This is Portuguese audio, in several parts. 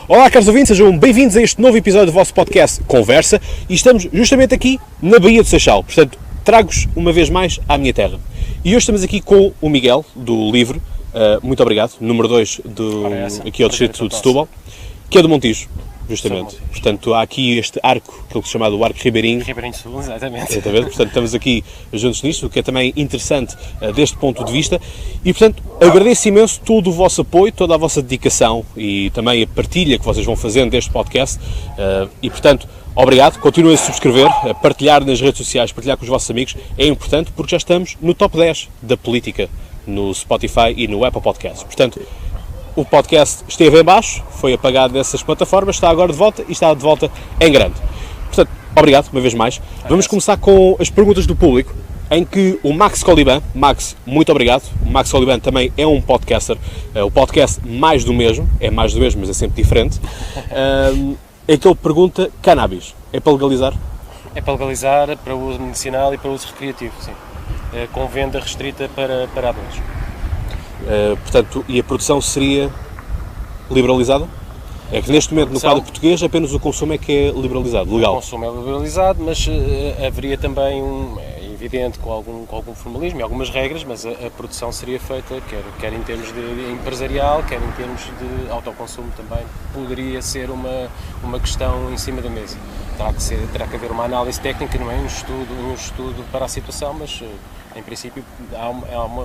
Olá, caros ouvintes, sejam bem-vindos a este novo episódio do vosso podcast Conversa e estamos justamente aqui na Baía do Seixal, portanto, trago-vos uma vez mais à minha terra. E hoje estamos aqui com o Miguel, do Livre, muito obrigado, número 2 aqui ao distrito de Setúbal, que é do Montijo, justamente. Portanto, há aqui este arco, aquilo que se chama o Arco Ribeirinho. Ribeirinho Sul, exatamente. Portanto, estamos aqui juntos nisto, o que é também interessante deste ponto de vista. E, portanto, agradeço imenso todo o vosso apoio, toda a vossa dedicação e também a partilha que vocês vão fazendo deste podcast. E, portanto, obrigado. Continuem a subscrever, a partilhar nas redes sociais, partilhar com os vossos amigos. É importante porque já estamos no top 10 da política no Spotify e no Apple Podcasts. Portanto, o podcast esteve em baixo, foi apagado dessas plataformas, está agora de volta e está de volta em grande. Portanto, obrigado uma vez mais. Vamos começar com as perguntas do público, em que o Max Coliban, Max, muito obrigado. O Max Coliban também é um podcaster, o podcast mais do mesmo, mas é sempre diferente. É que ele pergunta: cannabis, é para legalizar? É para legalizar, para uso medicinal e para uso recreativo, sim. Com venda restrita para adultos. Portanto, e a produção seria liberalizada? É que neste momento, no quadro português, apenas o consumo é que é liberalizado, legal. O consumo é liberalizado, mas haveria também, é evidente, com algum formalismo e algumas regras, mas a produção seria feita, quer em termos de empresarial, quer em termos de autoconsumo também. Poderia ser uma questão em cima da mesa. Terá que haver uma análise técnica, não é? Um estudo para a situação, mas em princípio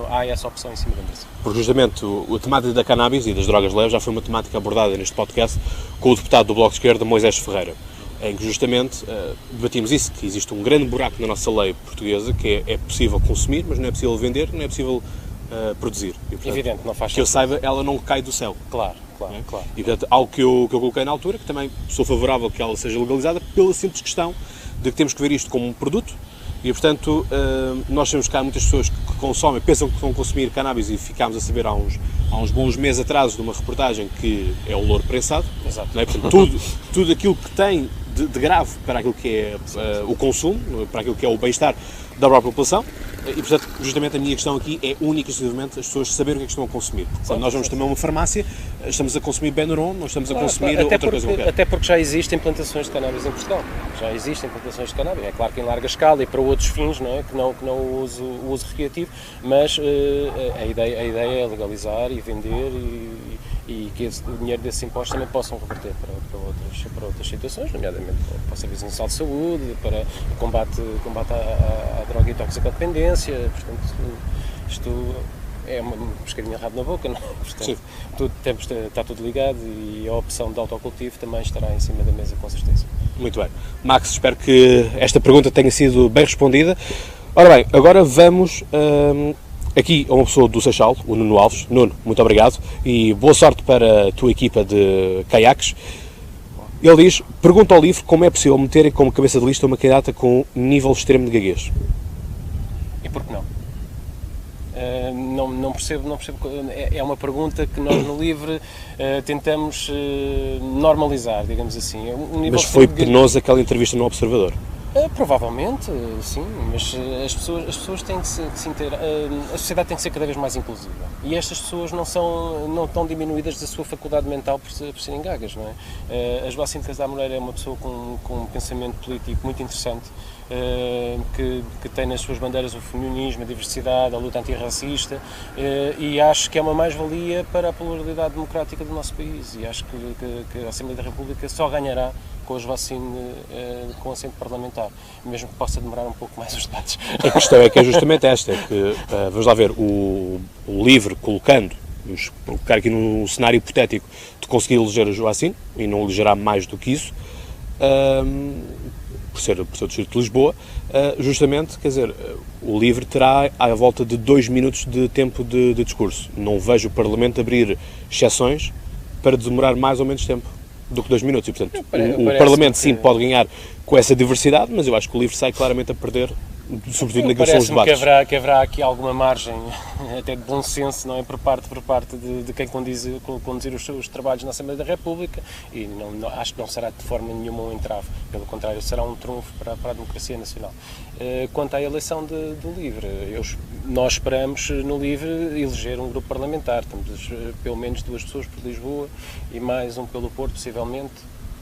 há essa opção em cima da mesa. Porque justamente a temática da cannabis e das drogas leves já foi uma temática abordada neste podcast com o deputado do Bloco de Esquerda, Moisés Ferreira, em que justamente debatimos isso, que existe um grande buraco na nossa lei portuguesa, que é possível consumir, mas não é possível vender, não é possível produzir. E, portanto, evidente, não faz que eu saiba, ela não cai do céu. Claro. E, portanto, algo que eu coloquei na altura, que também sou favorável que ela seja legalizada, pela simples questão de que temos que ver isto como um produto. E, portanto, nós sabemos que há muitas pessoas que consomem, pensam que vão consumir cannabis e ficámos a saber há uns bons meses atrás de uma reportagem que é o louro prensado. Exato. Não é? Portanto, tudo aquilo que tem de grave para aquilo que é o consumo, para aquilo que é o bem-estar da própria população. E, portanto, justamente a minha questão aqui é única e exclusivamente as pessoas saberem o que é que estão a consumir. Quando nós vamos também a uma farmácia, estamos a consumir Benuron, não estamos a consumir outra coisa qualquer. Até porque já existem plantações de cannabis em Portugal. Já existem plantações de cannabis. É claro que em larga escala e para outros fins, não é? Que não o uso recreativo, mas a ideia é legalizar e vender e que o dinheiro desses impostos também possam reverter para outras situações, nomeadamente para o Serviço Nacional de Saúde, para o combate à droga e toxicodependência. Portanto, isto é uma pescadinha rabo na boca, não é? Portanto, está tudo ligado e a opção de autocultivo também estará em cima da mesa, com certeza. Muito bem. Max, espero que esta pergunta tenha sido bem respondida. Ora bem, agora vamos aqui a uma pessoa do Seixal, o Nuno Alves. Nuno, muito obrigado e boa sorte para a tua equipa de caiaques. Ele diz: pergunta ao Livre como é possível meterem como cabeça de lista uma candidata com nível extremo de gaguez. E por que não? Não percebo. É uma pergunta que nós no Livre tentamos normalizar, digamos assim. Mas foi penoso aquela entrevista no Observador. Provavelmente, sim, mas as pessoas têm que se inteirar. A sociedade tem que ser cada vez mais inclusiva e estas pessoas não estão diminuídas da sua faculdade mental por serem gagas, não é? A Joacine Casar Moreira é uma pessoa com um pensamento político muito interessante, que tem nas suas bandeiras o feminismo, a diversidade, a luta antirracista, e acho que é uma mais-valia para a pluralidade democrática do nosso país e acho que a Assembleia da República só ganhará com a Joacine com assento parlamentar, mesmo que possa demorar um pouco mais os debates. A questão é que é justamente esta, que, vamos lá ver, o Livre colocando, vamos colocar aqui num cenário hipotético de conseguir eleger a Joacine, e não elegerá mais do que isso, por ser do distrito de Lisboa, justamente, quer dizer, o Livre terá à volta de 2 minutos de tempo de discurso. Não vejo o Parlamento abrir exceções para demorar mais ou menos tempo do que 2 minutos. E, portanto, o Parlamento sim pode ganhar com essa diversidade, mas eu acho que o Livre sai claramente a perder sobretudo naqueles são os debates. Que haverá aqui alguma margem, até de bom senso, não é, por parte de quem conduzir os trabalhos na Assembleia da República, e acho que não será de forma nenhuma um entrave, pelo contrário, será um trunfo para a democracia nacional. Quanto à eleição do LIVRE, nós esperamos no LIVRE eleger um grupo parlamentar, temos pelo menos 2 pessoas por Lisboa e mais um pelo Porto, possivelmente,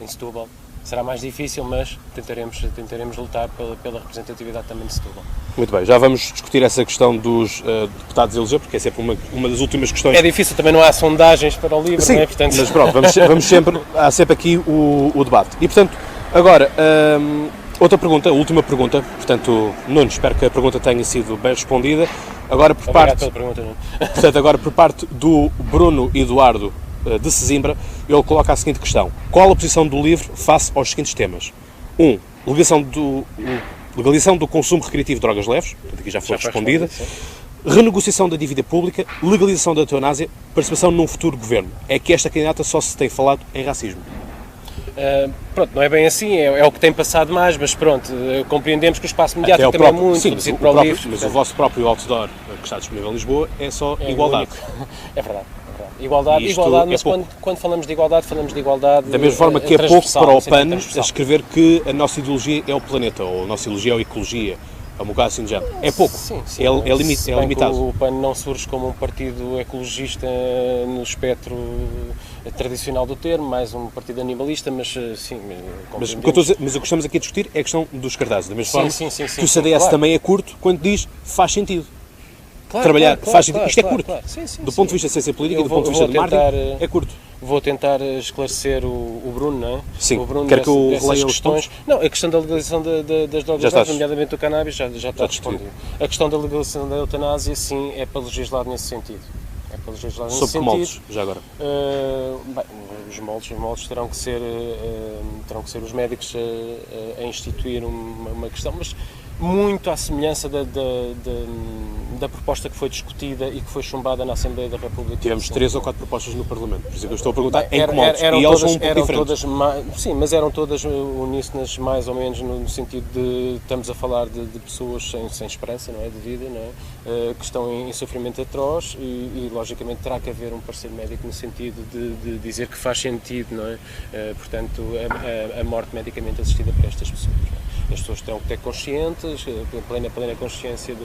em Setúbal. Será mais difícil, mas tentaremos lutar pela representatividade também de Setúbal. Muito bem, já vamos discutir essa questão dos deputados a eleger, porque é sempre uma das últimas questões. É difícil, também não há sondagens para o LIVRE, sim, não é? Portanto... mas pronto, há sempre aqui o debate. E, portanto, agora, outra pergunta, a última pergunta, portanto, Nuno, espero que a pergunta tenha sido bem respondida. Agora, Obrigado pela pergunta, Nuno. Portanto, agora por parte do Bruno Eduardo de Sesimbra, ele coloca a seguinte questão: qual a posição do LIVRE face aos seguintes temas? 1. Legalização do consumo recreativo de drogas leves, portanto aqui já foi respondida. Renegociação da dívida pública, legalização da eutanásia, participação num futuro governo. É que esta candidata só se tem falado em racismo. Pronto, não é bem assim, é o que tem passado mais, mas pronto, compreendemos que o espaço mediático também é muito reduzido para o LIVRE. Mas o vosso próprio outdoor, que está disponível em Lisboa, é só igualdade. É verdade. Igualdade, mas quando falamos de igualdade, da mesma forma que é pouco para o PAN a escrever que a nossa ideologia é o planeta, ou a nossa ideologia é a ecologia, é um bocado assim de género. É pouco, sim, é limitado. O PAN não surge como um partido ecologista no espectro tradicional do termo, mais um partido animalista, mas sim... Mas o que estamos aqui a discutir é a questão dos cartazes, da mesma forma que o CDS claro. também é curto quando diz faz sentido. Claro, trabalhar, faz sentido. Claro, isto é curto. Claro. Sim, do ponto de vista de ciência política e do ponto de vista de marketing, é curto. Vou tentar esclarecer o Bruno, não é? Sim, o Bruno quero que eu releia os pontos. Não, a questão da legalização das drogas leves, nomeadamente do cannabis, já está respondido. A questão da legalização da eutanásia, sim, é para legislar nesse sentido. Sob que moldes, já agora? Os moldes terão que ser os médicos a instituir uma questão, mas muito à semelhança da proposta que foi discutida e que foi chumbada na Assembleia da República. Tivemos 3 ou 4 propostas no Parlamento, por isso é que eu estou a perguntar em que moldes, e elas são um pouco diferentes. Sim, mas eram todas uníssonas, mais ou menos, no sentido de estamos a falar de pessoas sem esperança, não é, de vida, não é, que estão em sofrimento atroz e logicamente terá que haver um parecer médico no sentido de dizer que faz sentido, não é, portanto, a morte medicamente assistida por estas pessoas. As pessoas terão que ter conscientes, plena consciência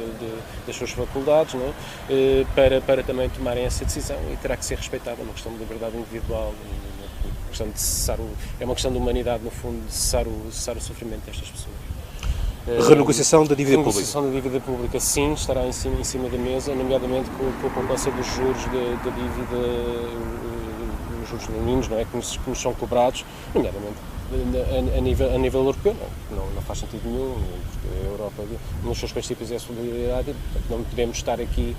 das suas faculdades, não é? Para também tomarem essa decisão, e terá que ser respeitada. É uma questão de liberdade individual, é uma questão de humanidade, no fundo, de cessar o sofrimento destas pessoas. Renegociação da dívida pública. Renegociação da dívida pública, sim, estará em cima da mesa, nomeadamente com a poupança dos juros da dívida, os juros mínimos, não é? Que nos são cobrados, nomeadamente a nível europeu, não faz sentido nenhum, porque a Europa, nos seus princípios, é a solidariedade, portanto, não podemos estar aqui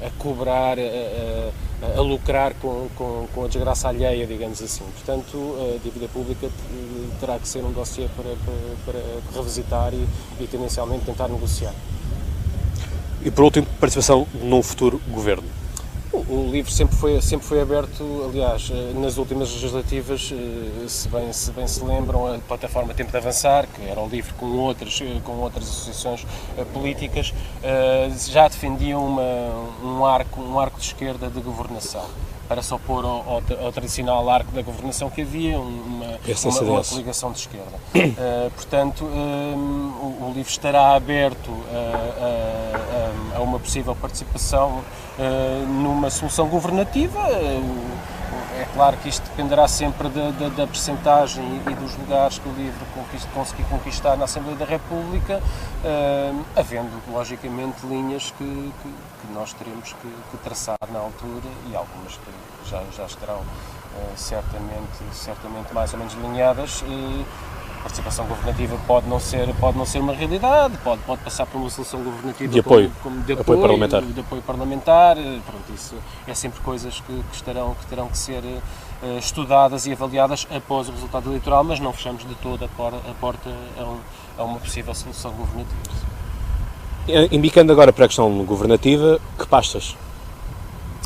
a cobrar, a lucrar com a desgraça alheia, digamos assim. Portanto, a dívida pública terá que ser um dossiê para revisitar e tendencialmente tentar negociar. E por último, participação num futuro governo. O LIVRE sempre foi aberto, aliás, nas últimas legislativas, se bem se lembram, a plataforma Tempo de Avançar, que era o LIVRE com outras associações políticas, já defendiam um arco de esquerda de governação, para se opor ao tradicional arco da governação que havia, uma coligação de esquerda. Portanto, o LIVRE estará aberto a uma possível participação numa solução governativa. É claro que isto dependerá sempre da percentagem e dos lugares que o LIVRE conseguir conquistar na Assembleia da República, havendo, logicamente, linhas que nós teremos que traçar na altura, e algumas que já estarão certamente mais ou menos delineadas. A participação governativa pode não ser uma realidade, pode passar por uma solução governativa de apoio parlamentar. Pronto, isso é sempre coisas que terão que ser estudadas e avaliadas após o resultado eleitoral, mas não fechamos de todo a porta a uma possível solução governativa. Embicando agora para a questão governativa, que pastas?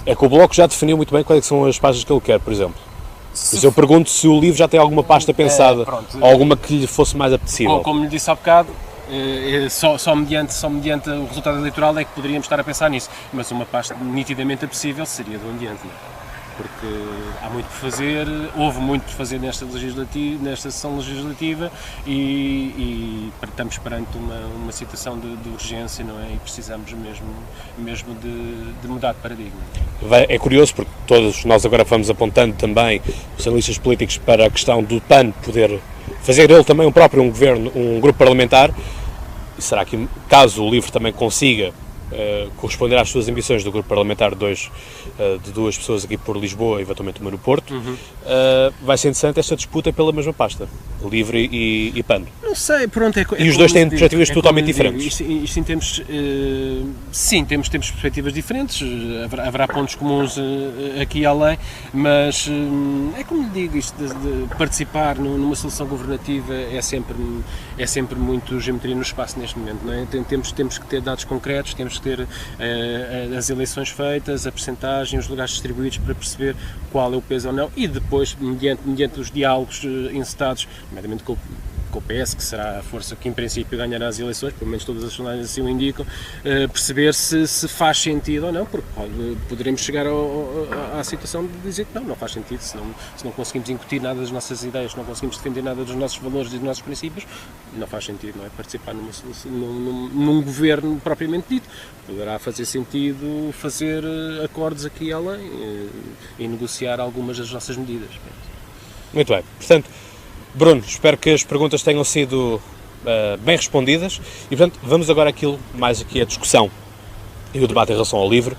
É que o Bloco já definiu muito bem quais são as pastas que ele quer, por exemplo. Mas eu pergunto se o LIVRE já tem alguma pasta pensada, ou alguma que lhe fosse mais apetecível. Como lhe disse há bocado, Só mediante o resultado eleitoral é que poderíamos estar a pensar nisso. Mas uma pasta nitidamente apetecível seria do ambiente, não é? Porque há muito por fazer, houve muito por fazer nesta sessão legislativa e estamos perante uma situação de urgência, não é? E precisamos mesmo de mudar de paradigma. É curioso porque todos nós agora vamos apontando também os analistas políticos para a questão do PAN poder fazer dele também um governo, um grupo parlamentar, e será que caso o LIVRE também consiga corresponder às suas ambições do grupo parlamentar de duas pessoas aqui por Lisboa e eventualmente uma no Porto, vai ser interessante esta disputa pela mesma pasta, LIVRE e PAN. Não sei, pronto, e os dois têm perspectivas totalmente diferentes. Isto em termos, sim, temos perspectivas diferentes, haverá pontos comuns aqui e além, mas é como lhe digo, isto de participar numa solução governativa é sempre muito geometria no espaço neste momento, não é? Temos que ter dados concretos, temos que ter as eleições feitas, a percentagem, os lugares distribuídos para perceber qual é o peso ou não, e depois, mediante os diálogos encetados, nomeadamente com o PS, que será a força que em princípio ganhará as eleições, pelo menos todas as sondagens assim o indicam, perceber se faz sentido ou não, porque poderemos chegar à situação de dizer que não faz sentido, se não conseguimos incutir nada das nossas ideias, se não conseguimos defender nada dos nossos valores e dos nossos princípios, não faz sentido, não é? Participar num governo propriamente dito. Poderá fazer sentido fazer acordos aqui e além e negociar algumas das nossas medidas. Muito bem, portanto, Bruno, espero que as perguntas tenham sido bem respondidas e, portanto, vamos agora mais aqui a discussão e o debate em relação ao LIVRE.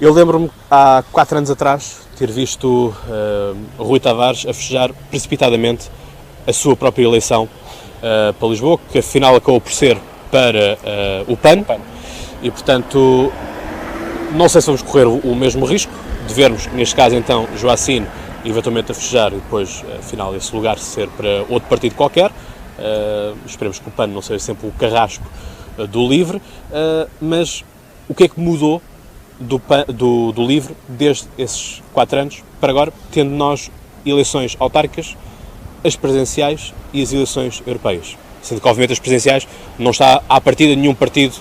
Eu lembro-me, há 4 anos atrás, ter visto Rui Tavares a festejar precipitadamente a sua própria eleição para Lisboa, que afinal acabou por ser para o PAN, e, portanto, não sei se vamos correr o mesmo risco de vermos, neste caso, então, Joacine eventualmente a festejar e depois, afinal, esse lugar ser para outro partido qualquer. Esperemos que o PAN não seja sempre o carrasco do LIVRE, mas o que é que mudou do LIVRE desde esses 4 anos para agora, tendo nós eleições autárquicas, as presidenciais e as eleições europeias? Sendo que, obviamente, as presidenciais não está à partida nenhum partido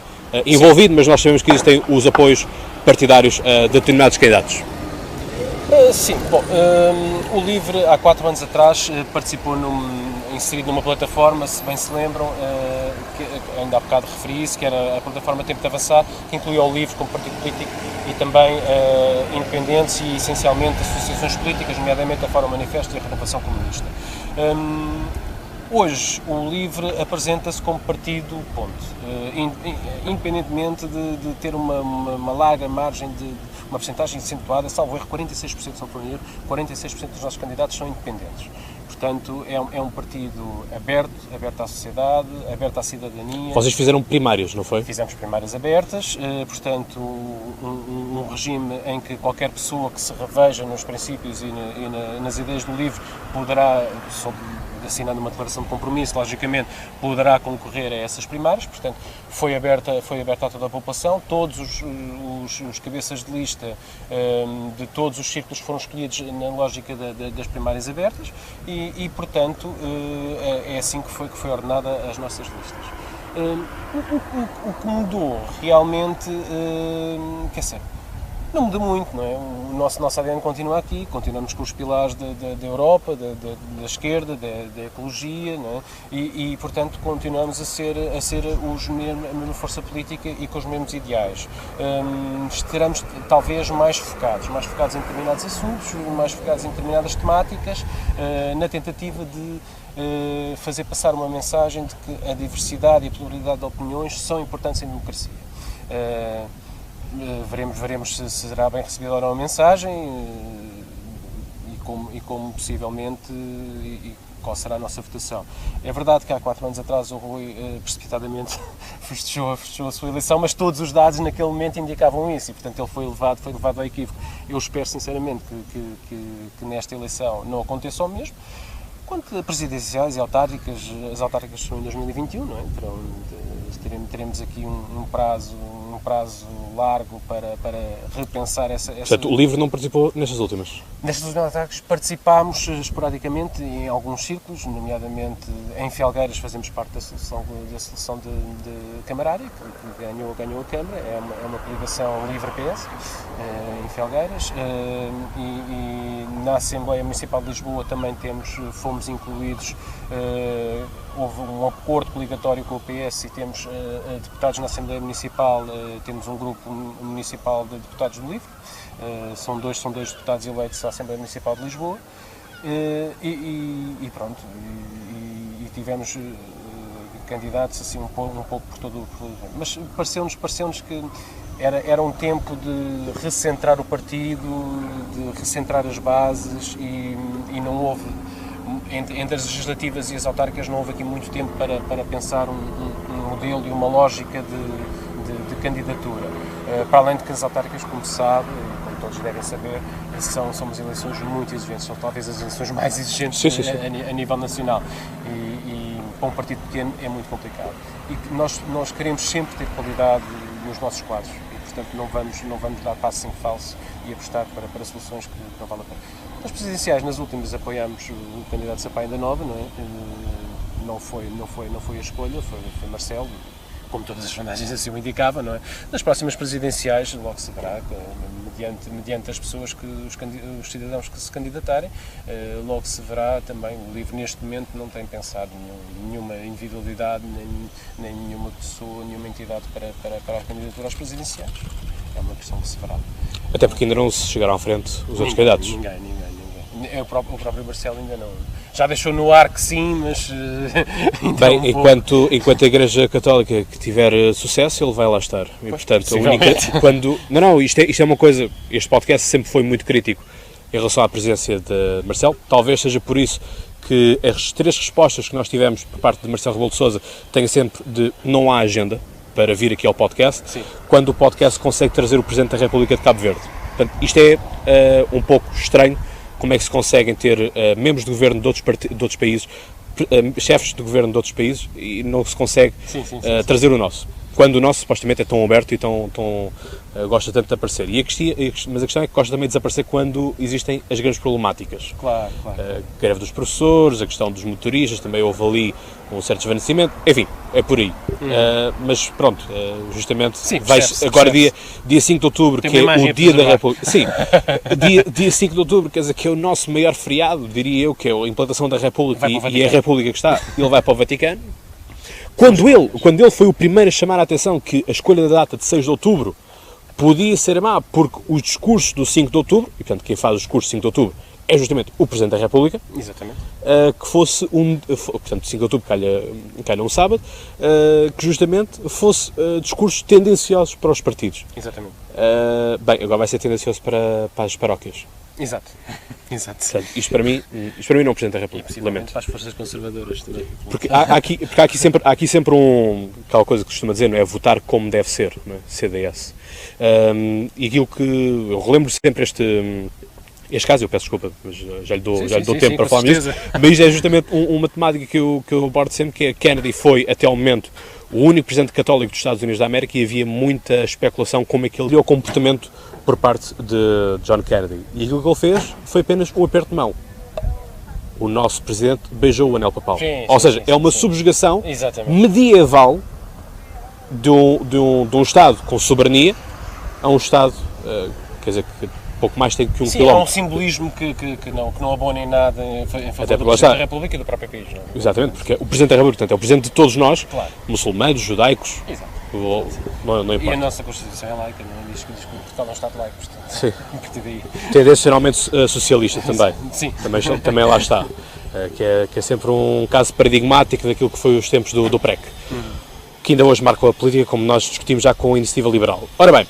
envolvido, mas nós sabemos que existem os apoios partidários de determinados candidatos. Sim, bom, o LIVRE há 4 anos atrás participou inserido numa plataforma, se bem se lembram, que ainda há bocado referi isso, que era a plataforma Tempo de Avançar, que incluía o LIVRE como partido político e também independentes e essencialmente associações políticas, nomeadamente a Fórum Manifesto e a Renovação Comunista. Hoje o LIVRE apresenta-se como partido, ponto, independentemente de ter uma larga margem de uma percentagem acentuada, salvo erro, 46%, se não for erro, 46% dos nossos candidatos são independentes. Portanto, é um partido aberto à sociedade, aberto à cidadania. Vocês fizeram primárias, não foi? Fizemos primárias abertas, portanto, um regime em que qualquer pessoa que se reveja nos princípios e nas ideias do LIVRE poderá, assinando uma declaração de compromisso, logicamente, poderá concorrer a essas primárias, portanto, foi aberta a toda a população, todos os cabeças de lista de todos os círculos foram escolhidos na lógica das primárias abertas e portanto, é assim que foi ordenada as nossas listas. O que mudou realmente, quer dizer, não muda muito, não é? O nosso ADN continua aqui, continuamos com os pilares da Europa, da esquerda, da ecologia, não é? E, portanto, continuamos a ser a mesma força política e com os mesmos ideais. Estaremos talvez mais focados em determinados assuntos, mais focados em determinadas temáticas, na tentativa de fazer passar uma mensagem de que a diversidade e a pluralidade de opiniões são importantes em democracia. Veremos se será bem recebida ou não a mensagem e como possivelmente qual será a nossa votação. É verdade que há 4 anos atrás o Rui precipitadamente festejou a sua eleição, mas todos os dados naquele momento indicavam isso e, portanto, ele foi levado ao equívoco. Eu espero sinceramente que nesta eleição não aconteça o mesmo. Quanto a presidenciais e autárquicas, as autárquicas são em 2021, não é? Teremos aqui um prazo um prazo largo para repensar essa... Portanto, o LIVRE não participou nestas últimas? Nestes últimos ataques participámos esporadicamente em alguns círculos, nomeadamente em Felgueiras fazemos parte da seleção de Camarária, que ganhou a Câmara, é uma coligação LIVRE-PS, em Felgueiras, e na Assembleia Municipal de Lisboa também fomos incluídos, houve um acordo coligatório com o PS e temos deputados na Assembleia Municipal, temos um grupo municipal de deputados do LIVRE, são dois deputados eleitos à Assembleia Municipal de Lisboa, e pronto, e tivemos candidatos assim um pouco por todo o mas pareceu-nos que era um tempo de recentrar o partido, de recentrar as bases, e não houve, entre as legislativas e as autárquicas, não houve aqui muito tempo para pensar um modelo e uma lógica de candidatura. Para além de que as autárquicas, como se sabe, como todos devem saber, são umas eleições muito exigentes, são talvez as eleições mais exigentes sim. A nível nacional, e para um partido pequeno é muito complicado. E nós queremos sempre ter qualidade nos nossos quadros, e portanto não vamos dar passo em falso e apostar para soluções que não valem a pena. Nas presidenciais, nas últimas, apoiámos o candidato Sampaio da Nova, não é? Não foi a escolha, foi Marcelo, como todas as sondagens assim o indicavam, não é? Nas próximas presidenciais, logo se verá, mediante as pessoas, os cidadãos que se candidatarem, logo se verá também. O LIVRE neste momento não tem pensado nenhuma individualidade, nem nenhuma pessoa, nenhuma entidade para a candidatura às presidenciais. É uma questão que se verá. Até porque ainda não se chegaram à frente os outros candidatos. Ninguém. O próprio Marcelo ainda não. Já deixou no ar que sim, mas... Bem, enquanto a Igreja Católica que tiver sucesso, ele vai lá estar. E, portanto, isto é uma coisa... Este podcast sempre foi muito crítico em relação à presença de Marcelo. Talvez seja por isso que as 3 respostas que nós tivemos por parte de Marcelo Rebelo de Sousa têm sempre de não há agenda para vir aqui ao podcast, sim, quando o podcast consegue trazer o Presidente da República de Cabo Verde. Portanto, isto é um pouco estranho. Como é que se conseguem ter membros de governo de outros países, chefes de governo de outros países, e não se consegue trazer o nosso? Quando o nosso supostamente é tão aberto e tão gosta tanto de aparecer. Mas a questão é que gosta também de desaparecer quando existem as grandes problemáticas. Claro. A greve dos professores, a questão dos motoristas, também houve ali um certo desvanecimento, enfim, é por aí. Mas pronto, justamente, agora dia 5 de outubro, que é o Dia da República. Sim, dia 5 de outubro, quer dizer, que é o nosso maior feriado, diria eu, que é a implantação da República, e é a República que está, ele vai para o Vaticano. Quando ele foi o primeiro a chamar a atenção que a escolha da data de 6 de outubro podia ser má, porque os discursos do 5 de outubro, e portanto quem faz os discursos do 5 de outubro é justamente o Presidente da República, exatamente, que fosse portanto 5 de outubro calha um sábado, que justamente fosse discursos tendenciosos para os partidos. Exatamente. Bem, agora vai ser tendencioso para as paróquias. Exato. Portanto, isto para mim não é o Presidente da República, lamento. Para as forças conservadoras também. Porque há aqui sempre aquela coisa que costuma dizer, não é? Votar como deve ser, não é? CDS. E aquilo que eu relembro sempre este caso, eu peço desculpa, mas já lhe dou tempo para falar nisso, mas é justamente uma temática que eu abordo sempre, que é Kennedy foi, até ao momento, o único presidente católico dos Estados Unidos da América, e havia muita especulação como é que ele deu o comportamento por parte de John Kennedy. E aquilo que ele fez foi apenas um aperto de mão. O nosso presidente beijou o anel papal. Ou seja, é uma subjugação medieval de um Estado com soberania a um Estado, quer dizer, que pouco mais tem que um quilómetro. É um simbolismo que não abona em nada em favor do Presidente da República e do próprio país. Não é? Exatamente, porque o Presidente da República, portanto, é o Presidente de todos nós, claro, muçulmanos, judaicos. Exato. Não importa. E a nossa Constituição é laica, não diz que Portugal é um Estado laico, portanto. Sim. Daí. Tendencialmente socialista também. Sim. Também lá está. Que é sempre um caso paradigmático daquilo que foi os tempos do PREC. Que ainda hoje marcam a política, como nós discutimos já com a Iniciativa Liberal. Ora bem,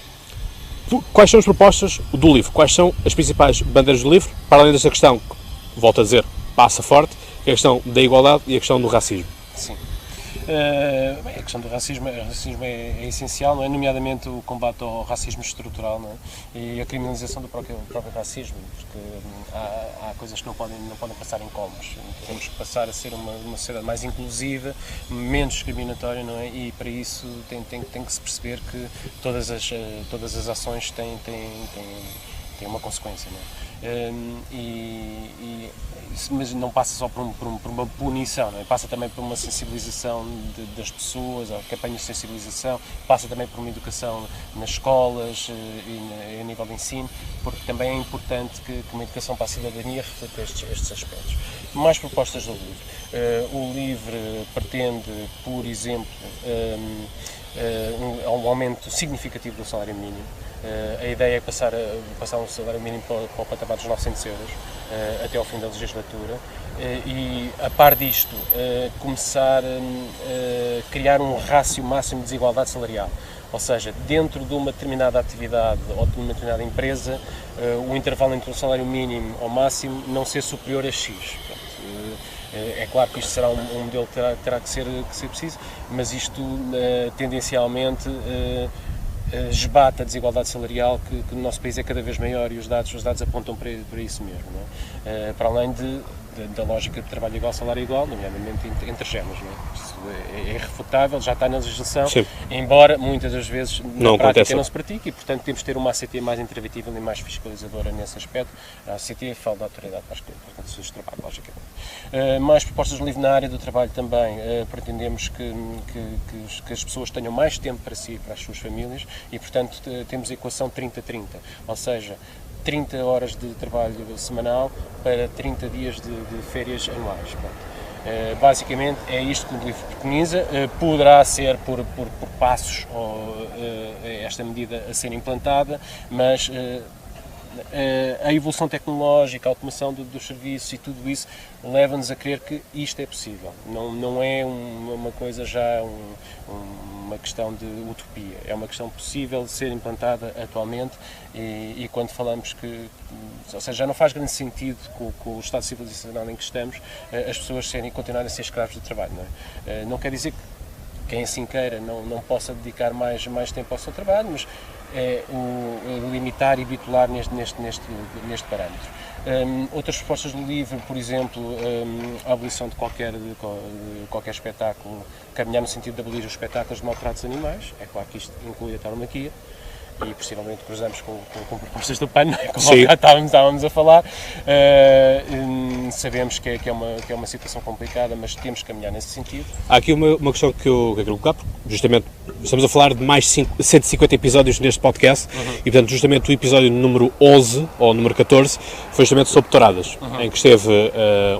quais são as propostas do LIVRE? Quais são as principais bandeiras do LIVRE? Para além desta questão, que, volto a dizer, passa forte, que é a questão da igualdade e a questão do racismo. Sim. A questão do racismo é essencial, não é? Nomeadamente o combate ao racismo estrutural, não é? E a criminalização do próprio racismo, porque há coisas que não podem passar em colmos. Temos que passar a ser uma sociedade mais inclusiva, menos discriminatória, não é? E para isso tem que se perceber que todas as ações têm uma consequência, não é? Mas não passa só por uma punição, não é? Passa também por uma sensibilização das pessoas, campanhas de sensibilização, passa também por uma educação nas escolas e a nível de ensino, porque também é importante que uma educação para a cidadania reflita estes aspectos. Mais propostas do livro. O livro pretende, por exemplo, um aumento significativo do salário mínimo. A ideia é passar um salário mínimo para o patamar dos 900 euros até ao fim da legislatura e, a par disto, começar a criar um rácio máximo de desigualdade salarial. Ou seja, dentro de uma determinada atividade ou de uma determinada empresa, o intervalo entre o salário mínimo ao máximo não ser superior a X. É claro que isto será um modelo que terá que ser preciso, mas isto tendencialmente esbate a desigualdade salarial que no nosso país é cada vez maior e os dados apontam para isso mesmo, não é? Para além da lógica de trabalho igual, salário igual, nomeadamente entre géneros, não é? Isso é irrefutável, já está na legislação, sim, embora muitas das vezes na prática não se pratique e, portanto, temos de ter uma ACT mais interventiva e mais fiscalizadora nesse aspecto. A ACT fala da Autoridade para as Condições de Trabalho, logicamente. Mais propostas do livro na área do trabalho também. Pretendemos que as pessoas tenham mais tempo para si e para as suas famílias e, portanto, temos a equação 30-30, ou seja, 30 horas de trabalho semanal para 30 dias de férias anuais. Basicamente é isto que o livro preconiza. Poderá ser por passos esta medida a ser implantada, mas a evolução tecnológica, a automação dos serviços e tudo isso leva-nos a crer que isto é possível. Não é uma coisa já uma questão de utopia, é uma questão possível de ser implantada atualmente e quando falamos ou seja, já não faz grande sentido com o estado civilizacional em que estamos as pessoas continuarem a ser escravos do trabalho, não é? Não quer dizer que quem assim queira não possa dedicar mais tempo ao seu trabalho, mas é o limitar e bitolar neste parâmetro. Outras propostas do livro, por exemplo, a abolição de qualquer espetáculo, caminhar no sentido de abolir os espetáculos de maltratos animais. É claro que isto inclui a tauromaquia e possivelmente cruzamos com propostas do PAN, como já estávamos a falar. Sabemos que é uma situação complicada, mas temos que caminhar nesse sentido. Há aqui uma questão que eu quero colocar, porque justamente estamos a falar de mais de 150 episódios neste podcast e, portanto, justamente o episódio número 11, ou número 14, foi justamente sobre touradas, em que esteve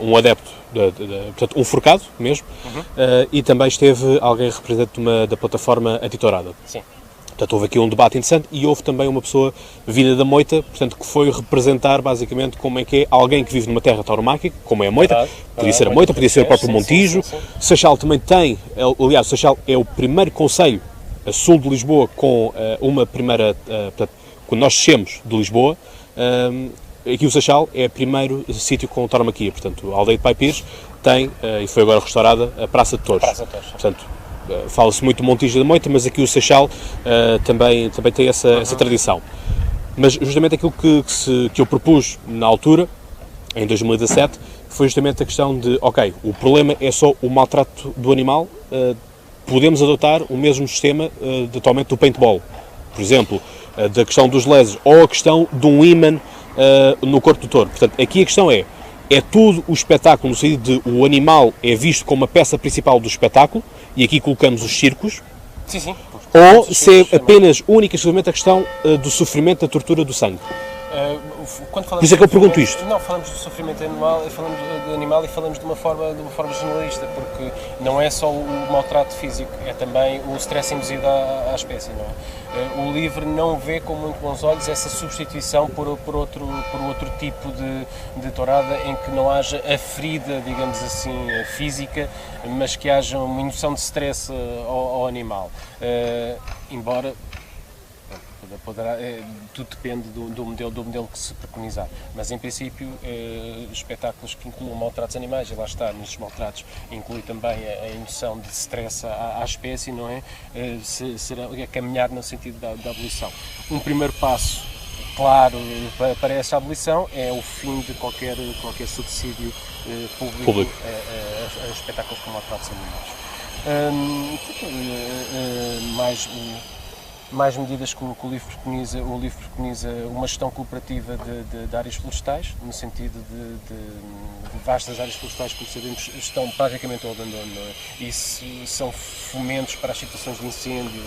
um adepto, portanto, um forcado mesmo, e também esteve alguém representante da plataforma Antitourada. Sim. Portanto, houve aqui um debate interessante e houve também uma pessoa vinda da Moita, portanto, que foi representar basicamente como é que é alguém que vive numa terra tauromáquica, como é a Moita, podia ser a Moita, podia ser o próprio Montijo. Seixal também tem, aliás, Seixal é o primeiro concelho a sul de Lisboa com uma primeira, portanto, quando nós descemos de Lisboa, aqui o Seixal é o primeiro sítio com tauromaquia, portanto, a aldeia de Pai Pires tem, e foi agora restaurada, a Praça de Touros. Portanto, fala-se muito do Montijo da Moita, mas aqui o Seixal também tem essa tradição. Mas justamente aquilo que eu propus na altura, em 2017, foi justamente a questão de, ok, o problema é só o maltrato do animal, podemos adotar o mesmo sistema atualmente do paintball, por exemplo, da questão dos lasers, ou a questão de um ímã no corpo do touro. Portanto, aqui a questão é tudo o espetáculo, no sentido de o animal é visto como a peça principal do espetáculo, e aqui colocamos os circos, sim. Ou se é apenas, única e exclusivamente a questão do sofrimento, da tortura do sangue? Por isso é que eu pergunto isto. Não, falamos do sofrimento animal e falamos de uma forma generalista, porque não é só o maltrato físico, é também o stress induzido à espécie, não é? O livro não vê com muito bons olhos essa substituição por outro tipo de tourada em que não haja a ferida, digamos assim, física, mas que haja uma indução de stress ao animal. Embora tudo depende do modelo que se preconizar, mas em princípio espetáculos que incluam maltratos animais, e lá está, nestes maltratos inclui também a indução de stress à espécie, não é? Será caminhar no sentido da abolição. Um primeiro passo claro para essa abolição é o fim de qualquer subsídio público a espetáculos com maltratos animais. Mais medidas que o livro preconiza uma gestão cooperativa de áreas florestais, no sentido de vastas áreas florestais, como sabemos, estão praticamente ao abandono, não é? Isso são fomentos para as situações de incêndio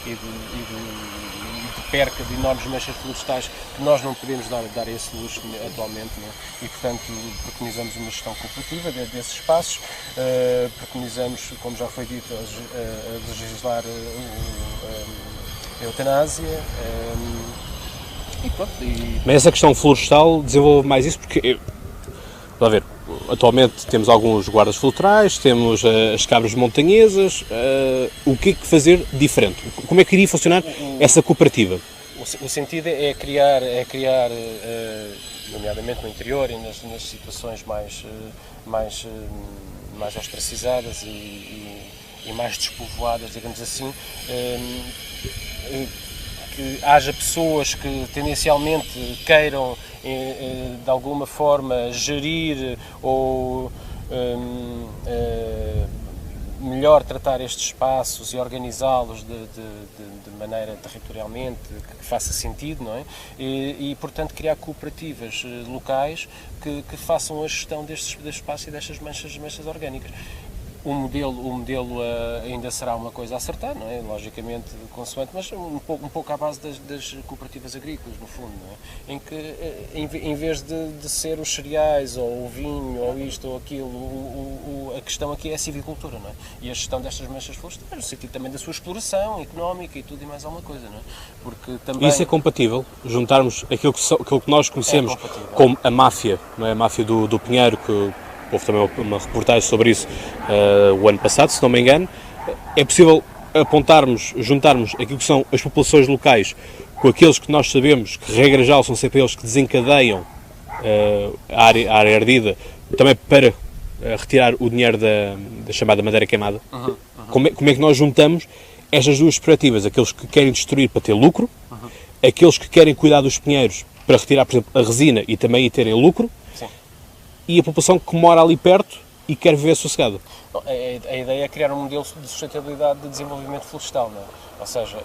e de perca de enormes manchas florestais que nós não podemos dar esse luxo atualmente, não é? E, portanto, preconizamos uma gestão cooperativa desses espaços, preconizamos, como já foi dito, a legislar a eutanásia e pronto. Mas essa questão florestal desenvolve mais isso porque, a ver, atualmente temos alguns guardas florestais, temos as cabras montanhesas, o que é que fazer diferente? Como é que iria funcionar essa cooperativa? O sentido é criar nomeadamente no interior e nas situações mais ostracizadas e mais despovoadas, digamos assim, que haja pessoas que tendencialmente queiram de alguma forma gerir ou melhor tratar estes espaços e organizá-los de maneira territorialmente que faça sentido, não é? E portanto criar cooperativas locais que façam a gestão destes espaços e destas manchas orgânicas. O modelo ainda será uma coisa a acertar, não é? Logicamente, consoante, mas um pouco à base das cooperativas agrícolas, no fundo, não é? Em que, em vez de ser os cereais, ou o vinho, ou isto ou aquilo, a questão aqui é a civicultura, não é? E a gestão destas manchas florestais, no sentido também da sua exploração económica e tudo e mais alguma coisa, não é? Porque também... Isso é compatível? Juntarmos aquilo que nós conhecemos como a máfia, não é? A máfia do Pinheiro, que houve também uma reportagem sobre isso o ano passado, se não me engano. É possível juntarmos aquilo que são as populações locais com aqueles que nós sabemos que, regra geral, são sempre eles que desencadeiam a área ardida, também para retirar o dinheiro da chamada madeira queimada. Como é que nós juntamos estas duas perspectivas? Aqueles que querem destruir para ter lucro, aqueles que querem cuidar dos pinheiros para retirar, por exemplo, a resina e também terem lucro, e a população que mora ali perto e quer viver sossegada. A ideia é criar um modelo de sustentabilidade de desenvolvimento florestal, não é? Ou seja,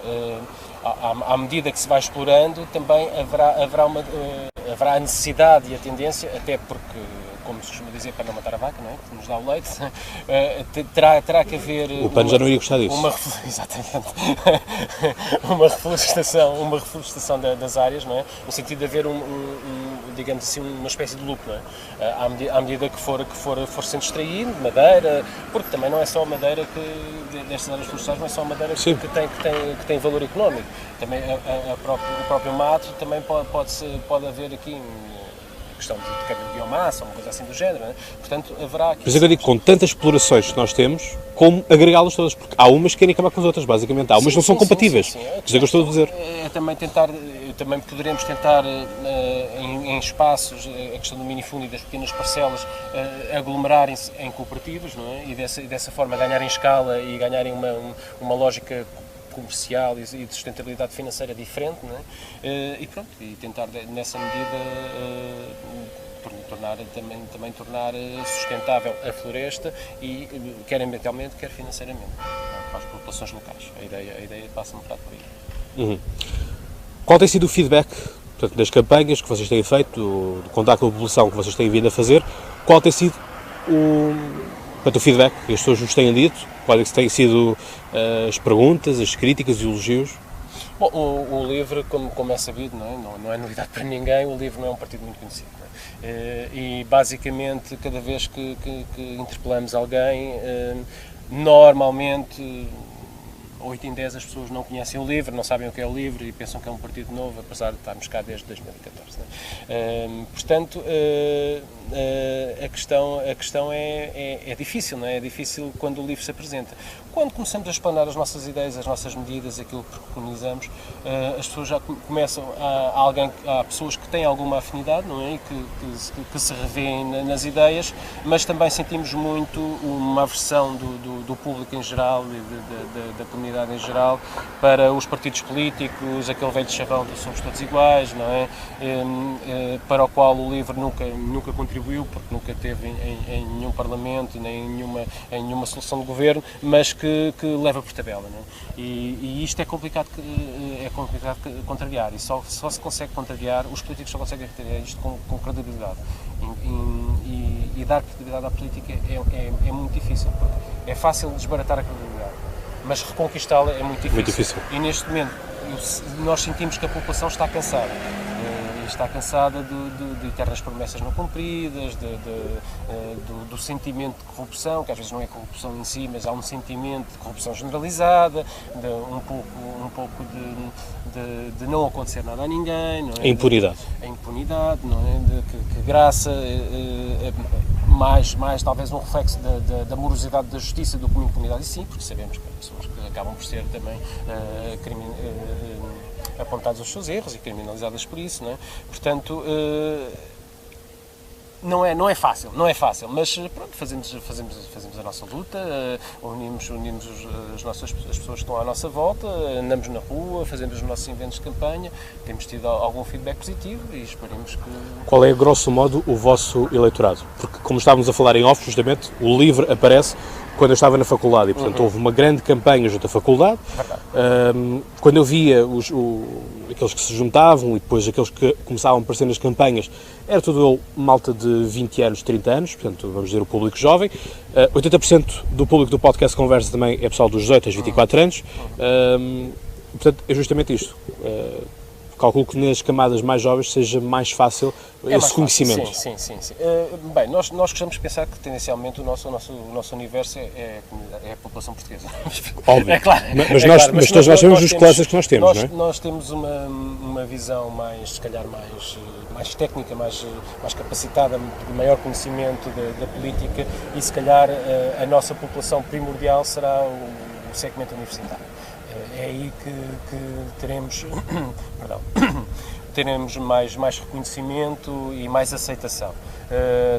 à medida que se vai explorando, também haverá a necessidade e a tendência, até porque, como se costuma dizer, para não matar a vaca, não é? Que nos dá o leite, terá que haver... O PAN já não iria gostar disso. Exatamente. uma reflorestação das áreas, não é? No sentido de haver digamos assim, uma espécie de loop, não é? À medida que for sendo extraído, madeira, porque também não é só a madeira destas áreas florestais, não é só a madeira que tem valor económico. Também o próprio mato também pode haver aqui questão de quebra de biomassa, ou uma coisa assim do género, não é? Portanto, haverá aqui... Mas eu digo, com tantas explorações que nós temos, como agregá-las todas, porque há umas que querem acabar com as outras, basicamente. Há umas que não são compatíveis. Isso é o que eu estou a dizer. Também poderemos tentar, em espaços, a questão do minifundo e das pequenas parcelas, aglomerarem-se em cooperativas, não é? E dessa forma ganharem escala e ganharem uma lógica comercial e de sustentabilidade financeira diferente, não é? E pronto, e tentar nessa medida tornar sustentável a floresta, e quer ambientalmente, quer financeiramente, para as populações locais. A ideia passa um bocado por aí. Qual tem sido o feedback, portanto, das campanhas que vocês têm feito, do contacto com a população que vocês têm vindo a fazer? Qual tem sido o feedback que as pessoas nos têm dito? Quais têm sido as perguntas, as críticas e os elogios? Bom, o LIVRE, como é sabido, não é novidade para ninguém, o LIVRE não é um partido muito conhecido. Não é? E basicamente, cada vez que interpelamos alguém, normalmente 8 em 10 as pessoas não conhecem o LIVRE, não sabem o que é o LIVRE e pensam que é um partido novo, apesar de estarmos cá desde 2014. Não é? Portanto, a questão é difícil, não é? É difícil quando o LIVRE se apresenta. quando começamos a explanar as nossas ideias, as nossas medidas, aquilo que preconizamos, as pessoas já começam, há pessoas que têm alguma afinidade, não é? E que se revêem nas ideias, mas também sentimos muito uma aversão do público em geral e da comunidade em geral para os partidos políticos, aquele velho chavão de somos todos iguais, não é? Para o qual o LIVRE nunca contribuiu, porque nunca teve em nenhum parlamento, nem em nenhuma solução de governo, mas que leva por tabela, não é? E isto é complicado contrariar, e só se consegue contrariar, os políticos só conseguem contrariar isto com credibilidade. E dar credibilidade à política é muito difícil, porque é fácil desbaratar a credibilidade, mas reconquistá-la é muito difícil. Muito difícil. E neste momento nós sentimos que a população está cansada. Está cansada de eternas promessas não cumpridas, do sentimento de corrupção, que às vezes não é corrupção em si, mas há um sentimento de corrupção generalizada, um pouco de não acontecer nada a ninguém. Não é? A impunidade. A impunidade, não é? Que graça, mais talvez um reflexo da morosidade da justiça do que uma impunidade, e sim, porque sabemos que há pessoas que acabam por ser também apontados os seus erros e criminalizadas por isso, não é? Portanto, não é fácil, mas pronto, fazemos a nossa luta, unimos as pessoas que estão à nossa volta, andamos na rua, fazemos os nossos eventos de campanha, temos tido algum feedback positivo e esperemos que... Qual é, grosso modo, o vosso eleitorado? Porque, como estávamos a falar em off, justamente, o LIVRE aparece quando eu estava na faculdade e, portanto, houve uma grande campanha junto à faculdade. Quando eu via aqueles que se juntavam e depois aqueles que começavam a aparecer nas campanhas, era tudo malta de 20 anos, 30 anos, portanto, vamos dizer, o público jovem. 80% do público do podcast Conversa também é pessoal dos 18 aos 24 anos. Portanto, é justamente isto. Calculo que nas camadas mais jovens seja mais fácil esse conhecimento. Sim. Bem, nós gostamos de pensar que tendencialmente o nosso universo é a população portuguesa. Óbvio. É claro. Mas todos nós sabemos os classes que nós temos, não é? Nós temos uma visão se calhar mais técnica, mais capacitada, de maior conhecimento da política, e se calhar a nossa população primordial será o segmento universitário. É aí que teremos mais reconhecimento e mais aceitação.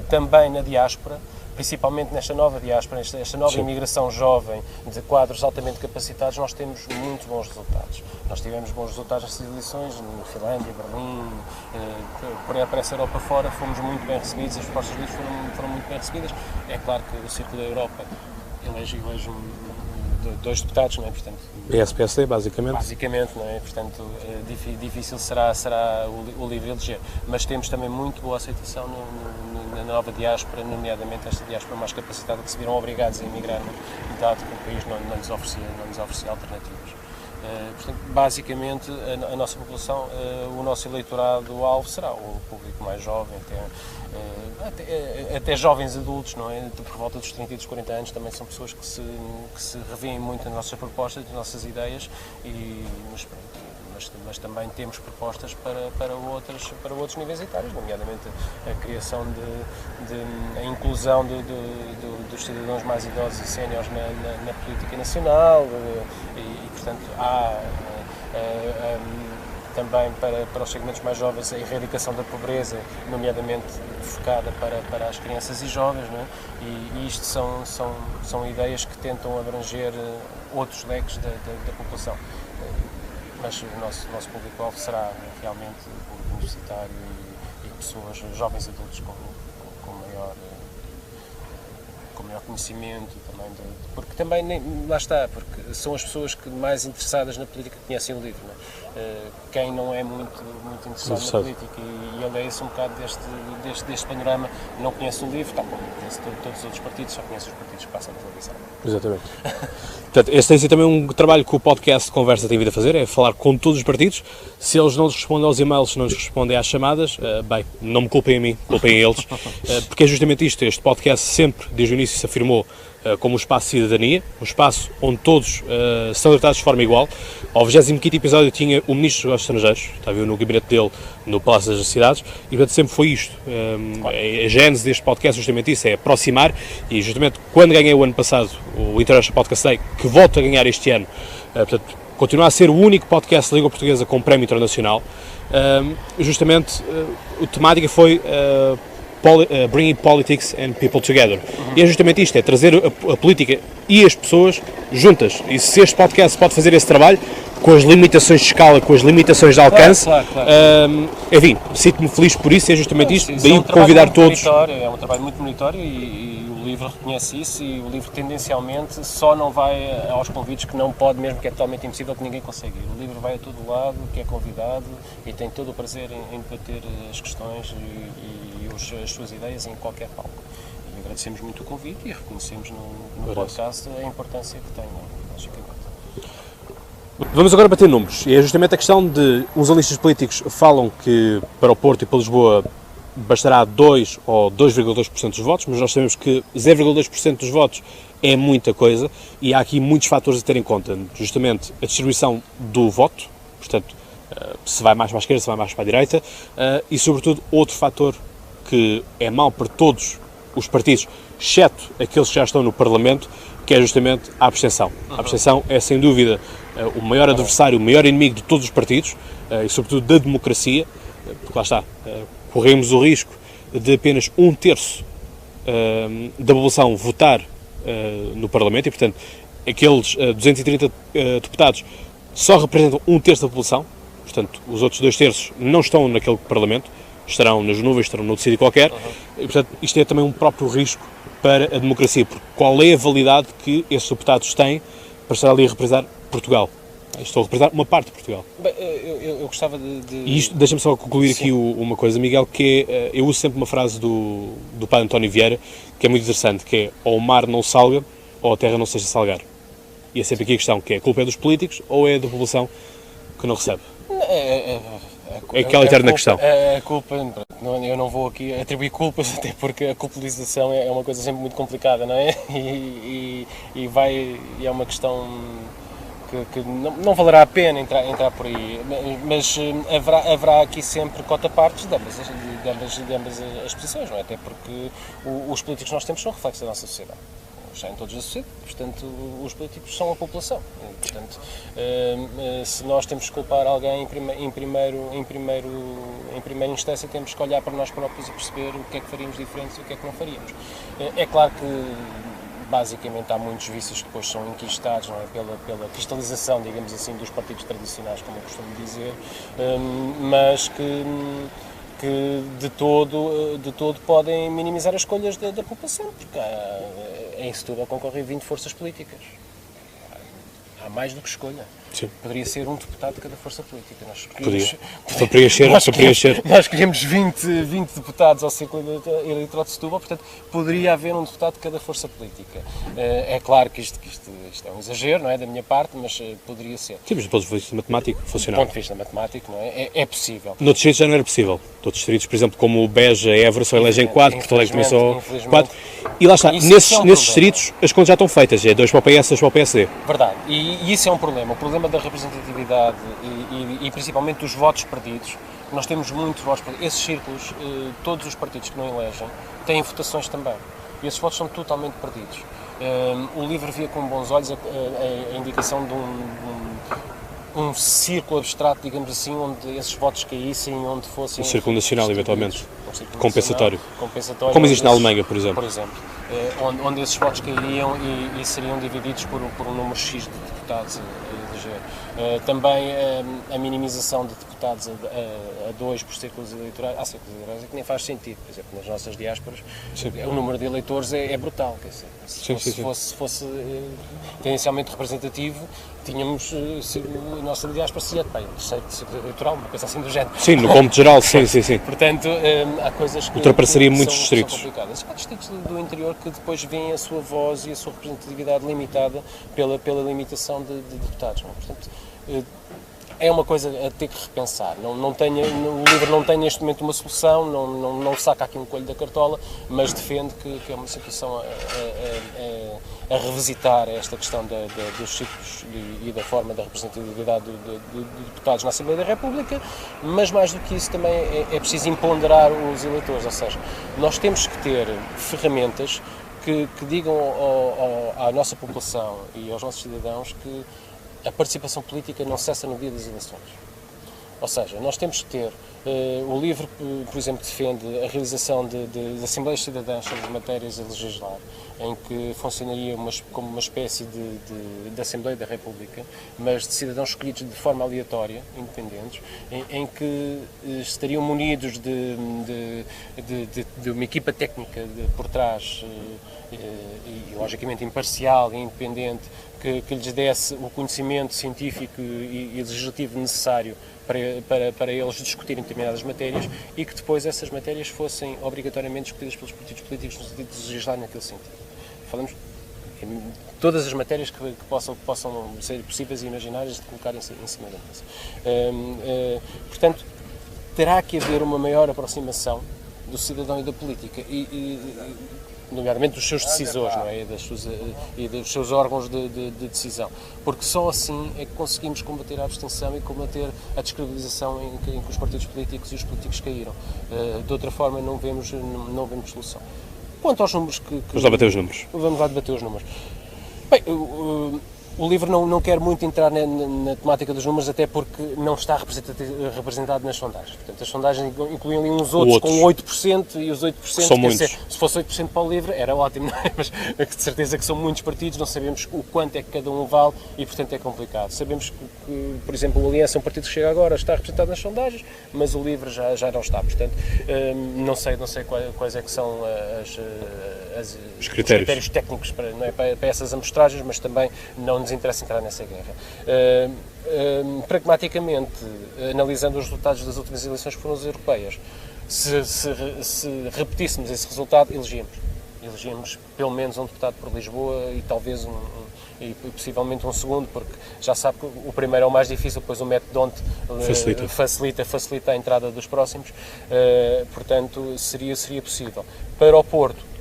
Também na diáspora, principalmente nesta nova diáspora, esta nova imigração jovem de quadros altamente capacitados, nós temos muito bons resultados. Nós tivemos bons resultados nestas eleições, na Finlândia, Berlim, por essa Europa fora, fomos muito bem recebidos, as propostas de livros foram muito bem recebidas. É claro que o Círculo da Europa elege 2 deputados, não é? Portanto, PSPC, basicamente. Basicamente, não é? Portanto, difícil será o LIVRE eleger. Mas temos também muito boa aceitação na nova diáspora, nomeadamente esta diáspora mais capacitada, que se viram obrigados a emigrar, dado que o país não lhes oferecia alternativas. Portanto, basicamente, a nossa população, o nosso eleitorado-alvo será o público mais jovem, até jovens adultos, não é? Por volta dos 30 e dos 40 anos, também são pessoas que se revêem muito nas nossas propostas, nas nossas ideias, mas também temos propostas para outros níveis etários, nomeadamente a criação a inclusão dos cidadãos mais idosos e séniores na política nacional, e portanto há também para os segmentos mais jovens a erradicação da pobreza, nomeadamente focada para as crianças e jovens, não é? E isto são ideias que tentam abranger outros leques da população. Mas o nosso público-alvo será realmente o público universitário e pessoas, jovens adultos com maior conhecimento também, porque também, lá está, porque são as pessoas que mais interessadas na política que conhecem o livro, não é? Quem não é muito interessado na política e alheia-se um bocado deste panorama, não conhece o livro, tal como conhece todos os outros partidos, só conhece os partidos que passam na televisão. Exatamente. Portanto, esse tem sido também um trabalho que o podcast Conversa tem vindo a fazer, é falar com todos os partidos. Se eles não nos respondem aos e-mails, se não nos respondem às chamadas, bem, não me culpem a mim, culpem a eles, porque é justamente isto. Este podcast sempre, desde o início, se afirmou como o espaço de cidadania, um espaço onde todos são tratados de forma igual. Ao 25º episódio tinha o Ministro dos Negócios Estrangeiros, estava eu no gabinete dele, no Palácio das Necessidades, e portanto sempre foi isto. A gênese deste podcast é justamente isso, é aproximar, e justamente quando ganhei o ano passado o International Podcast Day, que volto a ganhar este ano, portanto, continua a ser o único podcast da língua portuguesa com prémio internacional, justamente a temática foi Bringing Politics and People Together. E é justamente isto, é trazer a política e as pessoas juntas. E se este podcast pode fazer esse trabalho, com as limitações de escala, com as limitações de alcance, claro. Enfim, sinto-me feliz por isso, é justamente isto, daí convidar todos. É um trabalho muito meritório e o livro reconhece isso, e o livro tendencialmente só não vai aos convites que não pode, mesmo que é totalmente impossível, que ninguém consegue ir. O livro vai a todo lado, que é convidado, e tem todo o prazer em debater as questões e as suas ideias em qualquer palco. E agradecemos muito o convite e reconhecemos no podcast a importância que tem, logicamente. Vamos agora bater números, e é justamente a questão de uns analistas políticos falam que para o Porto e para Lisboa bastará 2 ou 2,2% dos votos, mas nós sabemos que 0,2% dos votos é muita coisa, e há aqui muitos fatores a ter em conta, justamente a distribuição do voto, portanto, se vai mais para a esquerda, se vai mais para a direita, e sobretudo outro fator que é mau para todos os partidos, exceto aqueles que já estão no Parlamento, que é justamente a abstenção. A abstenção é, sem dúvida, o maior adversário, o maior inimigo de todos os partidos, e sobretudo da democracia, porque lá está, corremos o risco de apenas 1/3 da população votar no Parlamento, e portanto aqueles 230 deputados só representam 1/3 da população, portanto os outros 2/3 não estão naquele Parlamento, estarão nas nuvens, estarão noutro sítio qualquer, e portanto isto é também um próprio risco para a democracia, porque qual é a validade que esses deputados têm para estar ali a representar Portugal? Estou a representar uma parte de Portugal. Bem, eu gostava de... E isto, deixa-me só concluir aqui uma coisa, Miguel, que é, eu uso sempre uma frase do padre António Vieira, que é muito interessante, que é: ou o mar não salga, ou a terra não seja salgar. E é sempre aqui a questão, que é: a culpa é dos políticos ou é da população que não recebe? É aquela eterna questão. A culpa, eu não vou aqui atribuir culpas, até porque a culpabilização é uma coisa sempre muito complicada, não é? E é uma questão que não valerá a pena entrar por aí, mas haverá aqui sempre cota-partes de ambas as posições, não é? Até porque os políticos que nós temos são reflexos da nossa sociedade. Já em todos a sociedade, portanto, os políticos são a população. Portanto, se nós temos que culpar alguém em primeira instância, temos que olhar para nós próprios e perceber o que é que faríamos diferente e o que é que não faríamos. É claro que, basicamente, há muitos vícios que depois são enquistados, não é? Pela cristalização, digamos assim, dos partidos tradicionais, como eu costumo dizer, mas que de todo podem minimizar as escolhas da população, porque em Setúbal concorrem 20 forças políticas. Há mais do que escolha. Sim. Poderia ser um deputado de cada força política. Para preencher. Nós queríamos 20 deputados ao círculo eleitoral de Setúbal, portanto, poderia haver um deputado de cada força política. É claro que isto é um exagero, não é, da minha parte, mas poderia ser. Sim, mas do ponto de vista matemático funcionava. Do ponto de vista matemático, não é? É possível. Noutros distritos já não era possível. Outros distritos, por exemplo, como o Beja, Évora, só elegem 4, Porto Alegre também só 4. E lá está, nesses distritos as contas já estão feitas, é 2 para o PS, 2 para o PSD. Verdade, e isso é um problema. O problema da representatividade e principalmente dos votos perdidos. Nós temos muitos votos perdidos. Esses círculos, todos os partidos que não elegem, têm votações também. E esses votos são totalmente perdidos. O livro via com bons olhos a indicação de um círculo abstrato, digamos assim, onde esses votos caíssem, onde fossem... Um círculo nacional, eventualmente. Compensatório. Como existe na Alemanha, por exemplo. Onde esses votos cairiam e seriam divididos por um número X de deputados a eleger. Também a minimização de deputados a 2 por círculos eleitorais. Há círculos eleitorais que nem faz sentido. Por exemplo, nas nossas diásporas, o número de eleitores é brutal. Quer dizer, se fosse tendencialmente representativo, tínhamos a nossa diáspora seria bem, o terceiro círculo eleitoral, uma coisa assim do género. Sim, no cômputo geral, sim. Portanto, há coisas que ultrapassaria muitos são distritos. complicadas. Há distritos do interior que depois veem a sua voz e a sua representatividade limitada pela limitação de deputados. Não é? Portanto, é uma coisa a ter que repensar. O LIVRE não tem neste momento uma solução, não saca aqui um coelho da cartola, mas defende que é uma situação a revisitar esta questão dos ciclos e da forma da representatividade de deputados na Assembleia da República, mas mais do que isso também é preciso empoderar os eleitores, ou seja, nós temos que ter ferramentas que digam à nossa população e aos nossos cidadãos que a participação política não cessa no dia das eleições. Ou seja, nós temos que ter, o LIVRE, por exemplo, defende a realização de assembleias cidadãs sobre as matérias a legislar, em que funcionaria como uma espécie de Assembleia da República, mas de cidadãos escolhidos de forma aleatória, independentes, em que estariam munidos de uma equipa técnica por trás e logicamente imparcial e independente, que lhes desse o conhecimento científico e legislativo necessário para eles discutirem determinadas matérias e que depois essas matérias fossem obrigatoriamente discutidas pelos partidos políticos no sentido de legislar naquele sentido. Falamos em todas as matérias que possam ser possíveis e imaginárias de colocar em cima da mesa. Portanto, terá que haver uma maior aproximação do cidadão e da política nomeadamente dos seus decisores, não é? E dos seus órgãos de decisão, porque só assim é que conseguimos combater a abstenção e combater a descredibilização em que os partidos políticos e os políticos caíram. De outra forma não vemos solução. Quanto aos números Vamos lá debater os números. Vamos lá debater os números. Bem, o LIVRE não quer muito entrar na temática dos números, até porque não está representado nas sondagens. Portanto, as sondagens incluem ali uns outros com 8%, e os 8%, são muitos. Se fosse 8% para o LIVRE, era ótimo, não é? Mas de certeza que são muitos partidos, não sabemos o quanto é que cada um vale e, portanto, é complicado. Sabemos que por exemplo, o Aliança é um partido que chega agora, está representado nas sondagens, mas o LIVRE já não está. Portanto, não sei quais é que são os critérios técnicos para essas amostragens, mas também não nos interessa entrar nessa guerra. Pragmaticamente, analisando os resultados das últimas eleições que foram as europeias, se repetíssemos esse resultado, elegíamos pelo menos um deputado por Lisboa e talvez e possivelmente um segundo, porque já sabe que o primeiro é o mais difícil, depois o método facilita a entrada dos próximos, portanto seria possível. Para o Porto,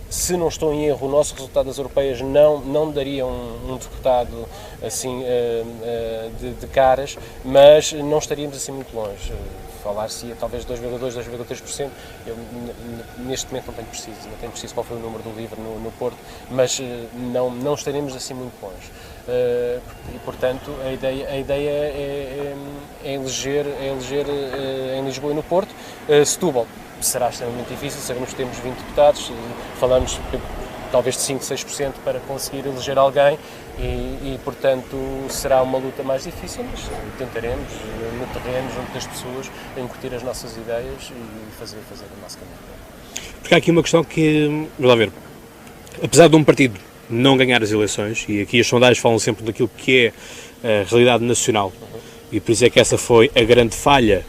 se não estou em erro, o nosso resultado das europeias não daria um deputado assim de caras, mas não estaríamos assim muito longe. Falar-se talvez 2,2%, 2,3%, eu neste momento não tenho preciso qual foi o número do LIVRE no Porto, mas não estaremos assim muito longe. E, portanto, a ideia é eleger em Lisboa e no Porto. Setúbal será extremamente difícil, sabemos que temos 20 deputados, falamos talvez de 5, 6% para conseguir eleger alguém e, portanto, será uma luta mais difícil, mas tentaremos, no terreno, junto das pessoas, incutir as nossas ideias e fazer o nosso caminho. Porque há aqui uma questão que, vamos lá ver, apesar de um partido não ganhar as eleições, e aqui as sondagens falam sempre daquilo que é a realidade nacional, e por isso é que essa foi a grande falha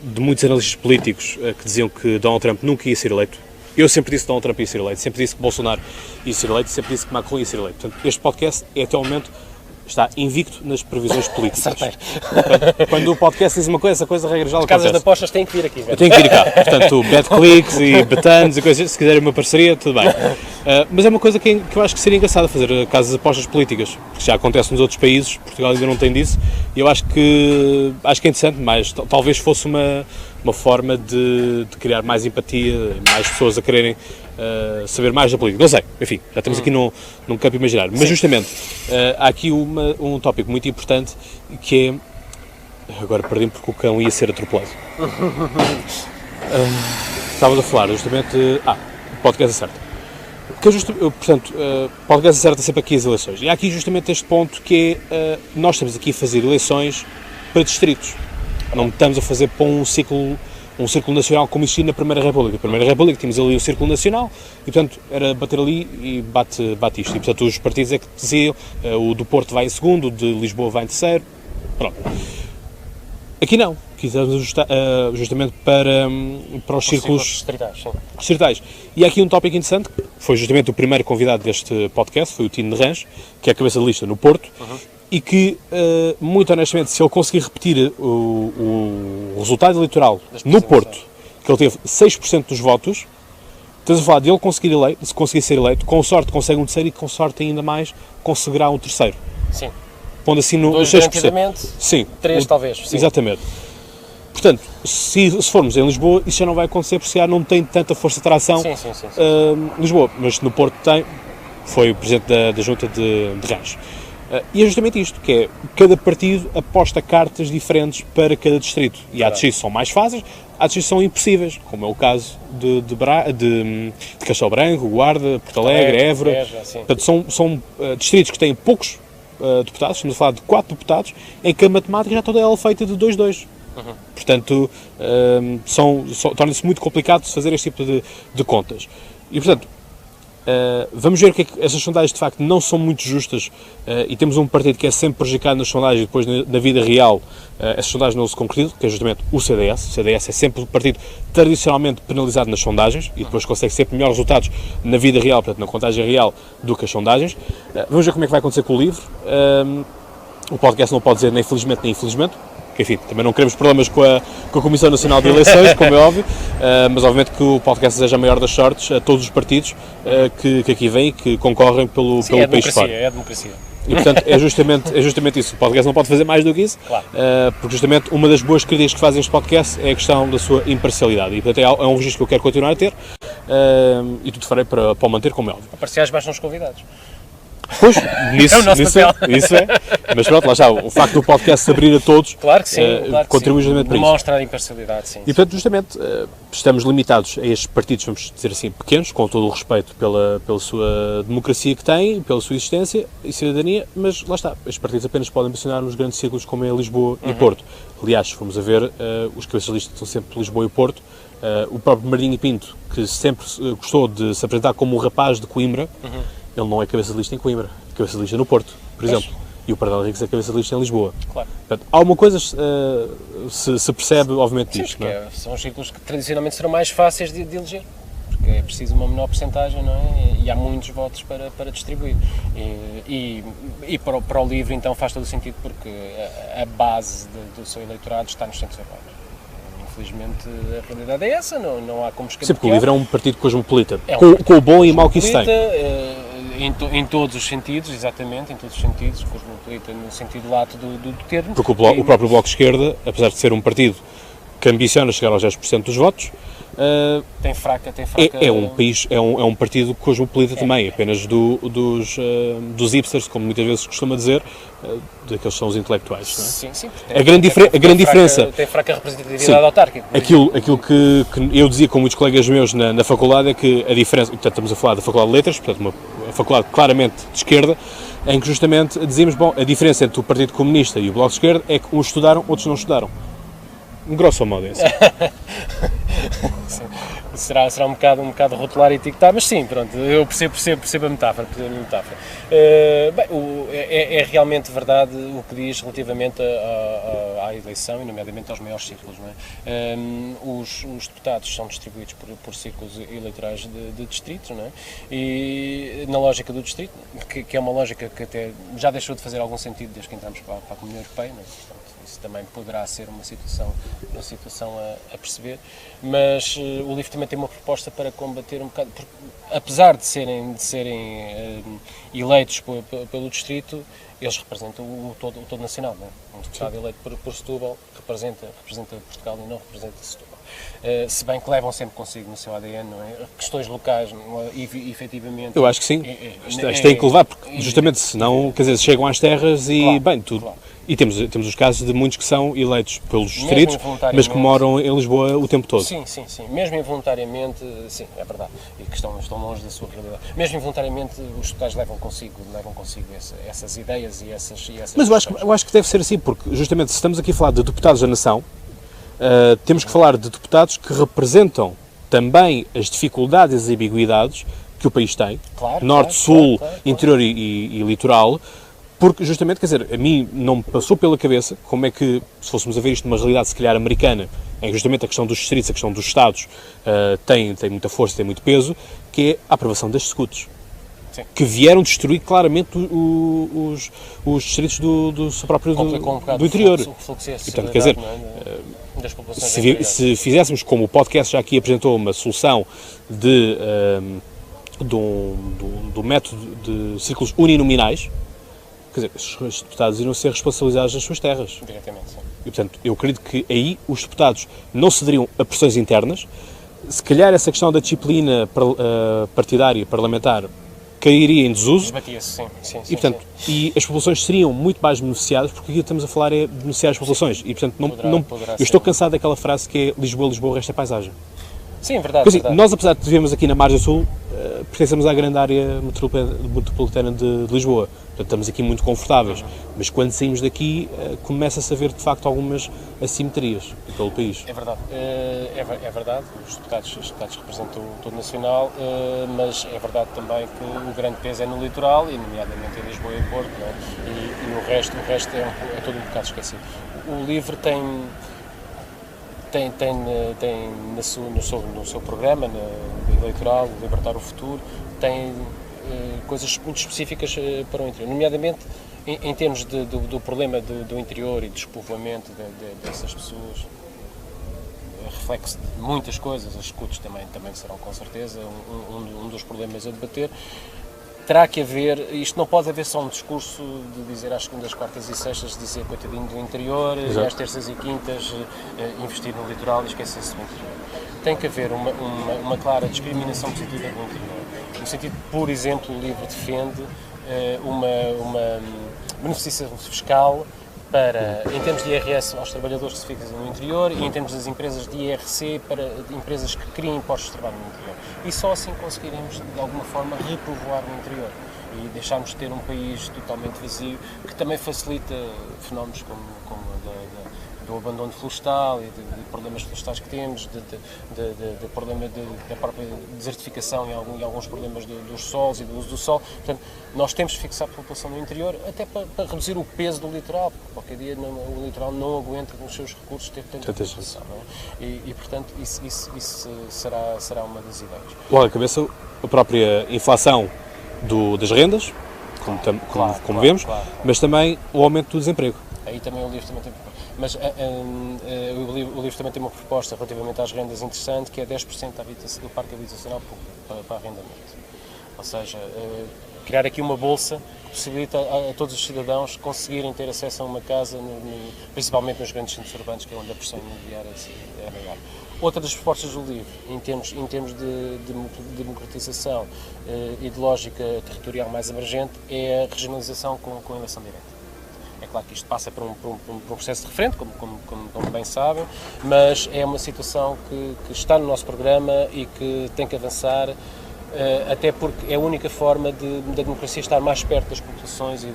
de muitos analistas políticos que diziam que Donald Trump nunca ia ser eleito. Eu sempre disse que Donald Trump ia ser eleito, sempre disse que Bolsonaro ia ser eleito, sempre disse que Macron ia ser eleito. Portanto, este podcast é até o momento está invicto nas previsões políticas. Quando o podcast diz uma coisa, essa coisa regra já as casas de apostas têm que vir aqui. Eu tenho que vir cá. Portanto, BetClicks e Betanos e coisas, se quiserem uma parceria, tudo bem. Mas é uma coisa que eu acho que seria engraçado fazer, casas de apostas políticas, porque já acontece nos outros países, Portugal ainda não tem disso, e eu acho que é interessante, mas talvez fosse uma forma de criar mais empatia, mais pessoas a quererem saber mais da política. Não sei, enfim, já estamos aqui num campo imaginário. Mas justamente, há aqui um tópico muito importante que é... Agora perdi-me porque o cão ia ser atropelado. Estávamos a falar justamente... o podcast acerta. Portanto, o podcast acerta sempre aqui as eleições. E há aqui justamente este ponto que é... nós estamos aqui a fazer eleições para distritos. Não estamos a fazer para um círculo nacional como existia na Primeira República. Na Primeira República tínhamos ali o Círculo Nacional e, portanto, era bater ali e bate isto. E, portanto, os partidos é que diziam, o do Porto vai em segundo, o de Lisboa vai em terceiro. Pronto. Aqui não. Aqui estamos justamente para os círculos distritais. E há aqui um tópico interessante, que foi justamente o primeiro convidado deste podcast, foi o Tino de Rãs, que é a cabeça de lista no Porto, e que, muito honestamente, se ele conseguir repetir o resultado eleitoral no Porto, que ele teve 6% dos votos, estás a falar de ele conseguir eleito, se conseguir ser eleito, com sorte consegue um terceiro e com sorte ainda mais conseguirá um terceiro. Sim. Pondo assim no 2 6%. garantidamente, Sim. 3 talvez. Sim. Exatamente. Portanto, se formos em Lisboa, isso já não vai acontecer, porque já não tem tanta força de atração Sim. Lisboa, mas no Porto tem, foi o presidente da Junta de Reis. E é justamente isto, que é, cada partido aposta cartas diferentes para cada distrito. E há distritos que são mais fáceis, há distritos que são impossíveis, como é o caso de Castelo Branco, Guarda, Porto Alegre, Évora. Portanto, são distritos que têm poucos deputados, estamos a falar de 4 deputados, em que a matemática já toda ela é feita de 2-2. Portanto, torna-se muito complicado fazer este tipo de contas. E, portanto, vamos ver o que é que essas sondagens de facto não são muito justas e temos um partido que é sempre prejudicado nas sondagens e depois na vida real essas sondagens não se concretizam, que é justamente o CDS. O CDS é sempre o partido tradicionalmente penalizado nas sondagens e depois consegue sempre melhores resultados na vida real, portanto na contagem real, do que as sondagens. Vamos ver como é que vai acontecer com o LIVRE. O podcast não pode dizer nem felizmente nem infelizmente, que enfim, também não queremos problemas com a Comissão Nacional de Eleições, como é óbvio, mas obviamente que o podcast deseja a maior das sortes a todos os partidos que aqui vêm e que concorrem pelo país fora. É a democracia. E portanto é justamente isso, o podcast não pode fazer mais do que isso, claro. Porque justamente uma das boas críticas que fazem este podcast é a questão da sua imparcialidade e portanto é um registro que eu quero continuar a ter e tudo farei para o manter, como é óbvio. Parciais baixam os convidados. Pois, é o nosso papel. Isso é. Mas pronto, lá está, o facto do podcast se abrir a todos claro que sim, contribui justamente para isso. Demonstra a imparcialidade, sim. E portanto, justamente, estamos limitados a estes partidos, vamos dizer assim, pequenos, com todo o respeito pela sua democracia que têm, pela sua existência e cidadania, mas lá está, estes partidos apenas podem mencionar nos grandes círculos como é Lisboa e Porto. Aliás, se formos a ver, os cabeças de lista são sempre Lisboa e Porto. O próprio Marinho Pinto, que sempre gostou de se apresentar como o rapaz de Coimbra, ele não é cabeça de lista em Coimbra, é cabeça de lista no Porto, por exemplo. E o Pardal Henriques é cabeça de lista em Lisboa. Claro. Portanto, alguma coisa se percebe, obviamente, disto. Sim, porque são os círculos que tradicionalmente serão mais fáceis de eleger. Porque é preciso uma menor percentagem, não é? E há muitos votos para distribuir. E para o LIVRE, então, faz todo o sentido, porque a base do seu eleitorado está nos centros urbanos. Infelizmente, a realidade é essa, não há como escapar. Sim, porque o LIVRE é um partido cosmopolita, com o bom e o mau que isso tem. Em todos os sentidos, exatamente, em todos os sentidos, cosmopolita no sentido lato do termo. Porque o próprio Bloco de Esquerda, apesar de ser um partido que ambiciona chegar aos 10% dos votos, tem fraca. É um partido cosmopolita também, apenas dos hipsters, como muitas vezes se costuma dizer, daqueles que são os intelectuais. Não é? Sim. A grande diferença. Tem fraca representatividade autárquica. Aquilo que eu dizia com muitos colegas meus na faculdade é que a diferença, portanto estamos a falar da Faculdade de Letras, portanto uma faculdade claramente de esquerda, em que justamente dizíamos, a diferença entre o Partido Comunista e o Bloco de Esquerda é que uns estudaram, outros não estudaram. Grosso modo, é assim. Será um bocado rotular e etiquetar, mas sim, pronto, eu percebo a metáfora. É realmente verdade o que diz relativamente à eleição e nomeadamente aos maiores círculos, não é? Os deputados são distribuídos por círculos eleitorais de distritos, não é? E na lógica do distrito, que é uma lógica que até já deixou de fazer algum sentido desde que entramos para a Comunidade Europeia, não é? Portanto, isso também poderá ser uma situação a perceber, mas o LIVRE também tem uma proposta para combater um bocado, porque, apesar de serem eleitos pelo distrito, eles representam o todo nacional, não é? Um deputado eleito por Setúbal representa Portugal e não representa Setúbal. Se bem que levam sempre consigo no seu ADN, não é? Questões locais, e efetivamente... Eu acho que sim, têm que levar, porque justamente senão, quer dizer, chegam às terras e, tudo... Claro. E temos os casos de muitos que são eleitos pelos distritos, mas que moram em Lisboa o tempo todo. Sim. Mesmo involuntariamente, sim, é verdade. E que estão longe da sua realidade. Mesmo involuntariamente, os deputados levam consigo essas ideias e essas mas eu acho que deve ser assim, porque justamente se estamos aqui a falar de deputados da nação, temos que falar de deputados que representam também as dificuldades e as ambiguidades que o país tem, norte, sul, interior e litoral. Porque, justamente, quer dizer, a mim não me passou pela cabeça como é que, se fôssemos a ver isto numa realidade, se calhar, americana, em que justamente a questão dos distritos, a questão dos Estados tem muita força, tem muito peso, que é a aprovação das SCUTs. que vieram destruir claramente os distritos do seu próprio do interior. O fluxo e, portanto, quer dizer, das populações se fizéssemos, como o podcast já aqui apresentou, uma solução do método de círculos uninominais, quer dizer, os deputados iriam ser responsabilizados nas suas terras. Diretamente, sim. E, portanto, eu acredito que aí os deputados não cederiam a pressões internas. Se calhar essa questão da disciplina partidária, parlamentar, cairia em desuso. Esbatia-se, sim. E, portanto, e as populações seriam muito mais beneficiadas, porque aqui estamos a falar é beneficiar as populações. E, portanto, eu estou cansado daquela frase que é Lisboa, Lisboa, resta paisagem. Sim, verdade. Porque, assim, nós, apesar de vivermos aqui na margem sul, pertencemos à grande área metropolitana de Lisboa. Portanto, estamos aqui muito confortáveis. Mas quando saímos daqui, começa-se a ver, de facto, algumas assimetrias pelo país. É verdade. É verdade. Os deputados representam todo o nacional, mas é verdade também que o grande peso é no litoral, e nomeadamente em Lisboa e Porto, não é? E o resto é todo um bocado esquecido. O LIVRE tem no seu programa eleitoral, Libertar o Futuro, tem coisas muito específicas para o interior, nomeadamente em termos do problema do interior e do despovoamento dessas pessoas. Reflexo de muitas coisas, as escutas também serão com certeza um dos problemas a debater. Terá que haver, isto não pode haver só um discurso de dizer às segundas, quartas e sextas, dizer coitadinho do interior, e às terças e quintas investir no litoral e esquecer-se do interior. Tem que haver uma clara discriminação positiva do interior. No sentido, por exemplo, o LIVRE defende uma beneficiação fiscal para, em termos de IRS aos trabalhadores que se fixam no interior e em termos das empresas de IRC para empresas que criem postos de trabalho no interior. E só assim conseguiremos, de alguma forma, repovoar o interior e deixarmos de ter um país totalmente vazio, que também facilita fenómenos como do abandono florestal e de problemas florestais que temos, de problema da própria desertificação e alguns problemas dos solos e do uso do sol. Portanto, nós temos que fixar a população no interior até para reduzir o peso do litoral, porque qualquer dia o litoral não aguenta com os seus recursos ter tanta população. Não é? E, portanto, isso será uma das ideias. Logo à cabeça, a própria inflação das rendas, como vemos, claro. Mas também o aumento do desemprego. Aí também o LIVRE também tem. Mas o LIVRE também tem uma proposta relativamente às rendas interessante, que é 10% do parque habitacional para arrendamento. Ou seja, criar aqui uma bolsa que possibilita a todos os cidadãos conseguirem ter acesso a uma casa, principalmente nos grandes centros urbanos, que é onde a pressão imobiliária é maior. Outra das propostas do LIVRE, em termos de democratização e de lógica territorial mais emergente, é a regionalização com eleição direta. É claro que isto passa por um processo de referendo, como bem sabem, mas é uma situação que está no nosso programa e que tem que avançar, até porque é a única forma da democracia estar mais perto das populações e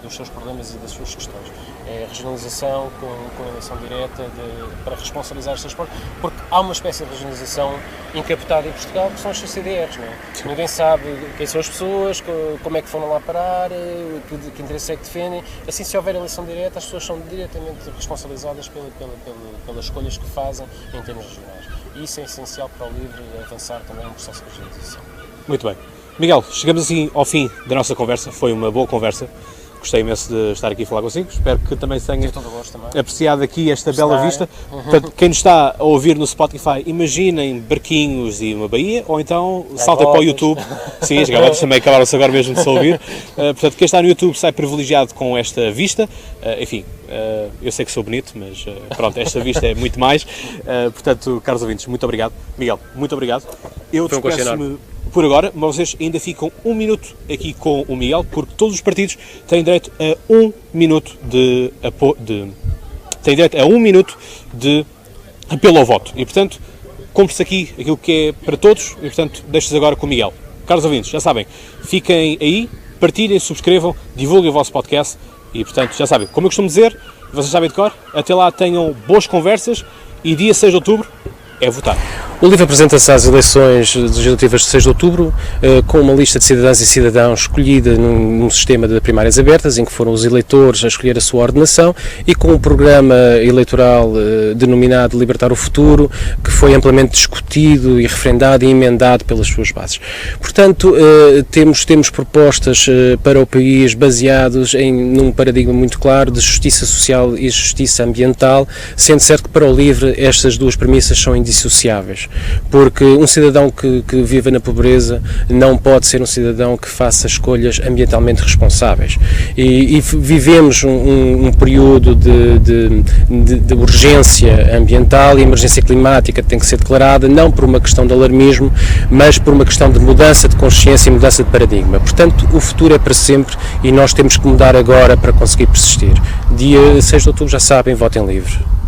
dos seus problemas e das suas questões. É a regionalização com eleição direta para responsabilizar os seus povos, porque há uma espécie de regionalização encapotada em Portugal, que são as CCDRs, não é? Ninguém sabe quem são as pessoas, como é que foram lá parar, que interesse é que defendem. Assim, se houver eleição direta, as pessoas são diretamente responsabilizadas pelas escolhas que fazem em termos regionais. E isso é essencial para o LIVRE avançar também no processo de regionalização. Muito bem. Miguel, chegamos assim ao fim da nossa conversa. Foi uma boa conversa. Gostei imenso de estar aqui a falar consigo. Espero que também tenha apreciado aqui esta bela vista. Portanto, quem nos está a ouvir no Spotify, imaginem barquinhos e uma baía, ou então saltem para o YouTube. Sim, as gaivotas também acabaram-se agora mesmo de se ouvir. Portanto, quem está no YouTube sai privilegiado com esta vista. Enfim, eu sei que sou bonito, mas pronto, esta vista é muito mais. Portanto, caros ouvintes, muito obrigado. Miguel, muito obrigado. Eu despeço-me por agora, mas vocês ainda ficam 1 minuto aqui com o Miguel, porque todos os partidos têm direito a 1 minuto têm direito a 1 minuto de apelo ao voto. E, portanto, cumpre-se aqui aquilo que é para todos e, portanto, deixo-vos agora com o Miguel. Caros ouvintes, já sabem, fiquem aí, partilhem, subscrevam, divulguem o vosso podcast e, portanto, já sabem, como eu costumo dizer, vocês sabem de cor, até lá tenham boas conversas e dia 6 de outubro, é votar. O LIVRE apresenta-se às eleições legislativas de 6 de outubro com uma lista de cidadãs e cidadãos escolhida num sistema de primárias abertas, em que foram os eleitores a escolher a sua ordenação, e com um programa eleitoral denominado Libertar o Futuro, que foi amplamente discutido e referendado e emendado pelas suas bases. Portanto, temos propostas para o país baseados num paradigma muito claro de justiça social e justiça ambiental, sendo certo que para o LIVRE estas duas premissas são indissociáveis. Porque um cidadão que vive na pobreza não pode ser um cidadão que faça escolhas ambientalmente responsáveis. E vivemos um período de urgência ambiental e emergência climática que tem que ser declarada, não por uma questão de alarmismo, mas por uma questão de mudança de consciência e mudança de paradigma. Portanto, o futuro é para sempre e nós temos que mudar agora para conseguir persistir. Dia 6 de outubro, já sabem, votem LIVRE.